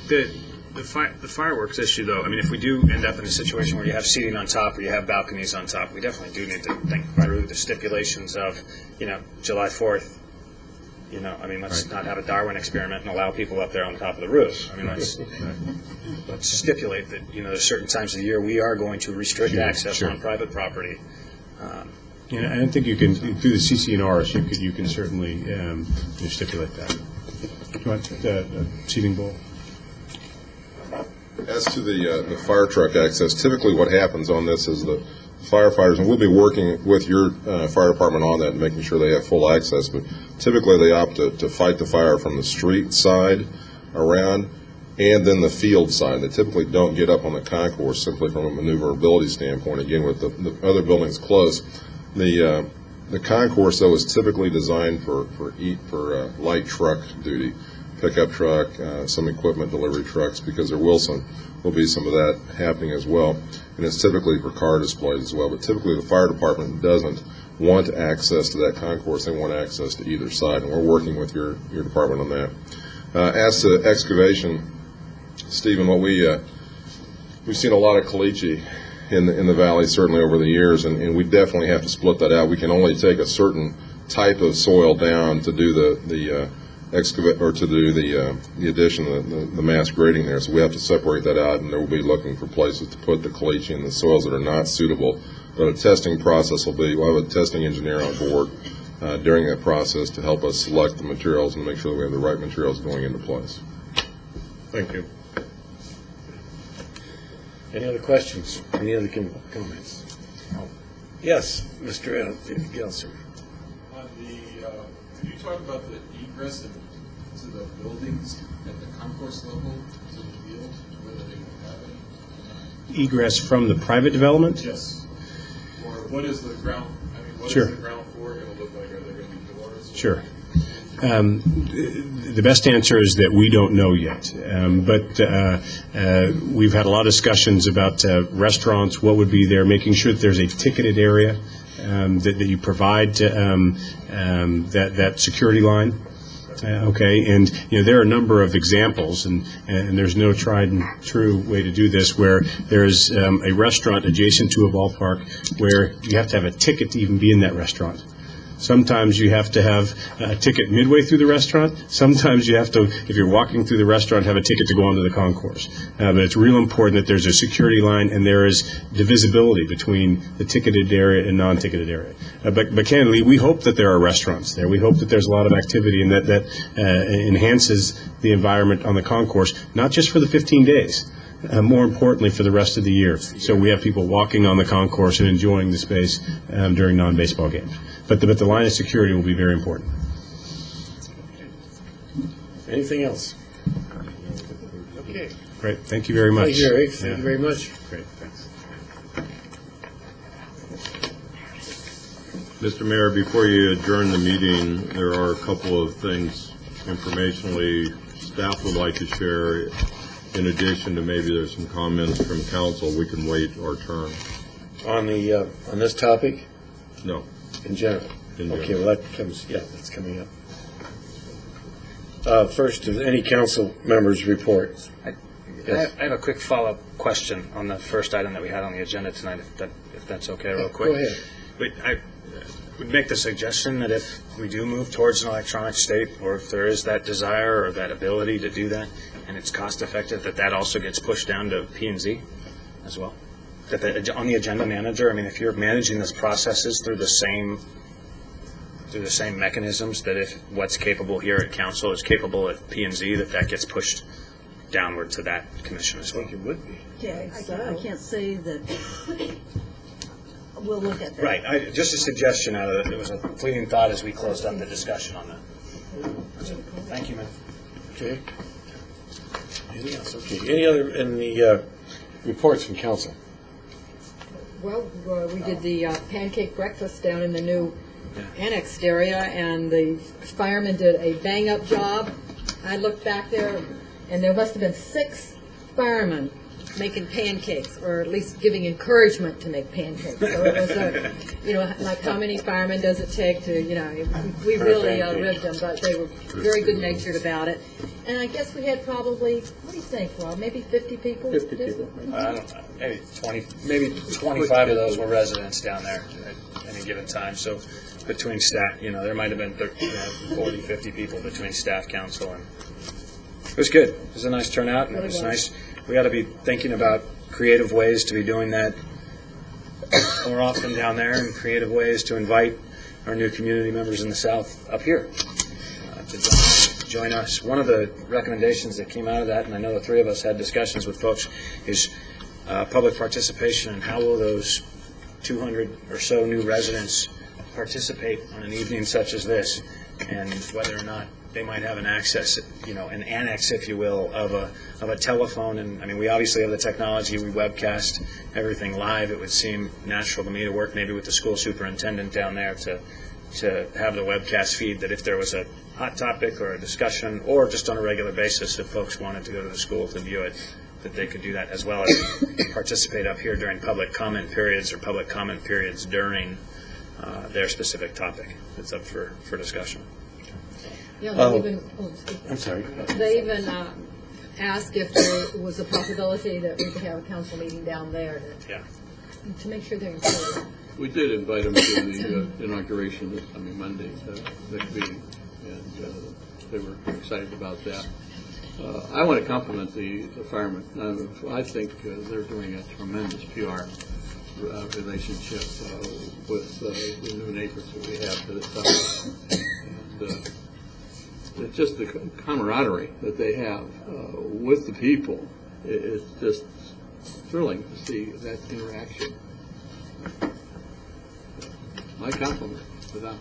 The fireworks issue, though, I mean, if we do end up in a situation where you have seating on top or you have balconies on top, we definitely do need to think through the stipulations of, July 4th. Let's not have a Darwin experiment and allow people up there on top of the roof. I mean, let's stipulate that, there's certain times of the year we are going to restrict access on private property. And I don't think you can, through the CC&Rs, you can certainly stipulate that. You want the seating bowl? As to the fire truck access, typically what happens on this is the firefighters, and we'll be working with your fire department on that and making sure they have full access, but typically they opt to fight the fire from the street side around and then the field side. They typically don't get up on the concourse simply from a maneuverability standpoint, again, with the other buildings close. The concourse, though, is typically designed for light truck duty, pickup truck, some equipment delivery trucks, because there will be some of that happening as well. And it's typically for car displays as well. But typically the fire department doesn't want access to that concourse. They want access to either side, and we're working with your department on that. As to excavation, Stephen, what we've seen a lot of caliche in the valley, certainly over the years, and we definitely have to split that out. We can only take a certain type of soil down to do the excavate, or to do the addition, the mass grading there. So we have to separate that out, and we'll be looking for places to put the caliche and the soils that are not suitable. But a testing process we'll have a testing engineer on board during that process to help us select the materials and make sure that we have the right materials going into place. Thank you. Any other questions? Any other comments? Yes, Mr. Gelser. Could you talk about the egress to the buildings at the concourse level to the field, whether they will have any? Egress from the private development? Yes. Or what is the ground, what Sure. is the ground floor going to look like? Are there going to be doors? Sure. The best answer is that we don't know yet. But we've had a lot of discussions about restaurants, what would be there, making sure that there's a ticketed area, that you provide that security line. Okay, and there are a number of examples, and there's no tried and true way to do this, where there's a restaurant adjacent to a ballpark where you have to have a ticket to even be in that restaurant. Sometimes you have to have a ticket midway through the restaurant. Sometimes you have to, if you're walking through the restaurant, have a ticket to go onto the concourse. But it's real important that there's a security line and there is divisibility between the ticketed area and non-ticketed area. But candidly, we hope that there are restaurants there. We hope that there's a lot of activity and that enhances the environment on the concourse, not just for the 15 days. More importantly, for the rest of the year. So we have people walking on the concourse and enjoying the space during non-baseball games. But the line of security will be very important. Anything else? Okay. Great. Thank you very much. Thank you, Eric. Thank you very much. Great. Thanks. Mr. Mayor, before you adjourn the meeting, there are a couple of things informationally staff would like to share. In addition to maybe there's some comments from council, we can wait our turn. On this topic? No. In general? Okay, well, that's coming up. First, is any council members' reports? Yes. I have a quick follow-up question on the first item that we had on the agenda tonight, if that's okay, real quick. Go ahead. I would make the suggestion that if we do move towards an electronic state, or if there is that desire or that ability to do that, and it's cost-effective, that also gets pushed down to P&Z as well. That on the agenda manager, if you're managing these processes through the same mechanisms, that if what's capable here at council is capable at P&Z, that gets pushed downward to that commission as well. I think it would be. Yeah, I can't say that. We'll look at that. Right. Just a suggestion out of it. It was a fleeting thought as we closed up the discussion on that. Thank you, ma'am. Okay. Anything else? Okay. Any other in the reports from council? Well, we did the pancake breakfast down in the new annexed area, and the firemen did a bang-up job. I looked back there, and there must have been 6 firemen making pancakes, or at least giving encouragement to make pancakes. So it was, like how many firemen does it take to, we really ribbed them, but they were very good-natured about it. And I guess we had probably, what do you think, Rob, maybe 50 people? 50 people. I don't know, maybe 25 of those were residents down there at any given time. So between staff, there might have been 40, 50 people between staff, council, and it was good. It was a nice turnout, and it was nice. We ought to be thinking about creative ways to be doing that more often down there, and creative ways to invite our new community members in the South up here to join us. One of the recommendations that came out of that, and I know the 3 of us had discussions with folks, is public participation, and how will those 200 or so new residents participate on an evening such as this, and whether or not they might have an access, an annex, if you will, of a telephone. And we obviously have the technology. We webcast everything live. It would seem natural to me to work maybe with the school superintendent down there to have the webcast feed, that if there was a hot topic or a discussion, or just on a regular basis, if folks wanted to go to the school to view it, that they could do that, as well as participate up here during public comment periods, or public comment periods during their specific topic that's up for discussion. Yeah, I'm sorry. They even asked if there was a possibility that we could have a council meeting down there. To make sure they're included. We did invite them to the inauguration this coming Monday, next meeting, and they were excited about that. I want to compliment the firemen. I think they're doing a tremendous PR relationship with the new neighbors that we have to the south. And it's just the camaraderie that they have with the people. It's just thrilling to see that interaction. My compliment to them.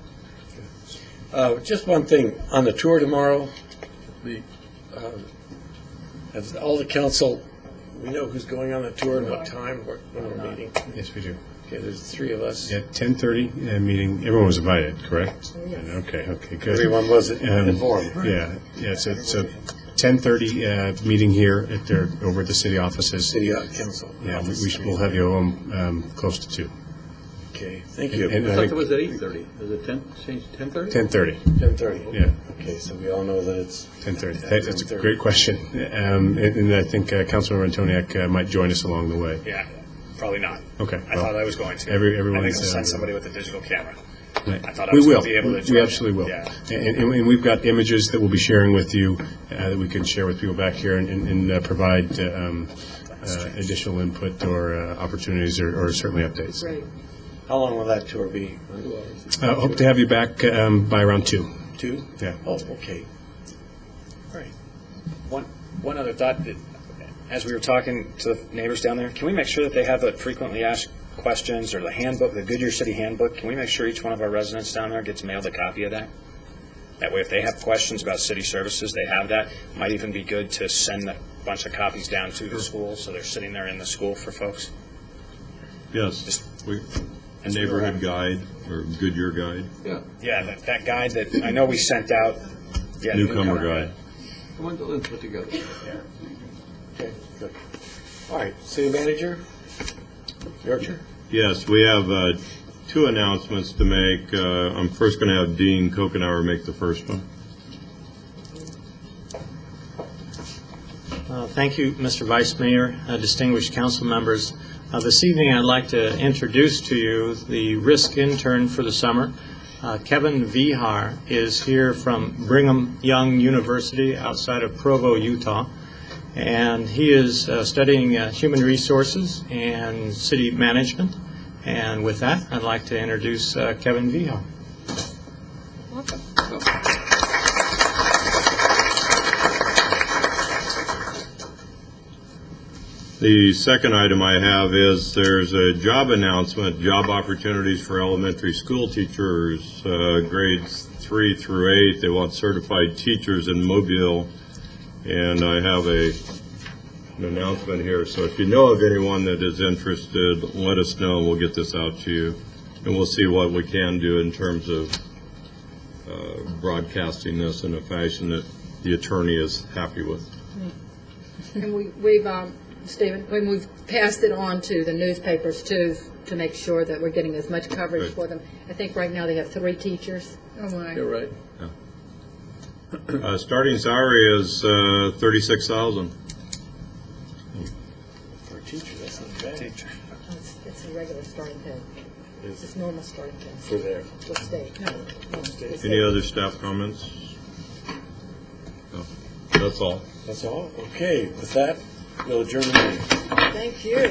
Just one thing, on the tour tomorrow, has all the council, we know who's going on the tour and what time, when we're meeting? Yes, we do. Okay, there's 3 of us. At 10:30, meeting, everyone was invited, correct? Okay, good. Everyone was informed. Yeah, so 10:30, meeting here over at the city offices. City council. Yeah, we'll have you home close to 2. Okay, thank you. And I thought it was at 8:30. Is it 10? Changed to 10:30? 10:30. 10:30. Yeah. Okay, so we all know that it's 10:30. That's a great question. And I think Councilmember Antoniak might join us along the way. Yeah, probably not. Okay. I thought I was going to. Everyone's, I think I'll send somebody with a digital camera. Right. I thought I was going to be able to join. We absolutely will. Yeah. And we've got images that we'll be sharing with you that we can share with people back here and provide additional input or opportunities or certainly updates. Great. How long will that tour be? Hope to have you back by around 2. 2? Yeah. Oh, okay. All right. One other thought, that as we were talking to the neighbors down there, can we make sure that they have the frequently asked questions or the handbook, the Goodyear City Handbook? Can we make sure each one of our residents down there gets mailed a copy of that? That way, if they have questions about city services, they have that. Might even be good to send a bunch of copies down to the school, so they're sitting there in the school for folks. Yes, a neighborhood guide or Goodyear guide. Yeah, that guide that I know we sent out. Yeah, Newcomer guide. Come on, let's put together. Okay, good. All right, city manager, your turn. Yes, we have 2 announcements to make. I'm first going to have Dean Kokenauer make the first one. Thank you, Mr. Vice Mayor, distinguished council members. This evening, I'd like to introduce to you the risk intern for the summer. Kevin Vihar is here from Brigham Young University outside of Provo, Utah, and he is studying human resources and city management. And with that, I'd like to introduce Kevin Vihar. The second item I have is there's a job announcement, job opportunities for elementary school teachers, grades 3 through 8. They want certified teachers in Mobile, and I have an announcement here. So if you know of anyone that is interested, let us know, and we'll get this out to you. And we'll see what we can do in terms of broadcasting this in a fashion that the attorney is happy with. And we've Stephen, when we've passed it on to the newspapers too, to make sure that we're getting as much coverage Right. for them. I think right now they have 3 teachers. Oh, my. You're right. Starting salary is $36,000. For a teacher, that's not bad. It's a regular starting pay. It's just normal starting pay. For there. For state. No. Any other staff comments? No. That's all. That's all? Okay, with that, we'll adjourn the meeting. Thank you.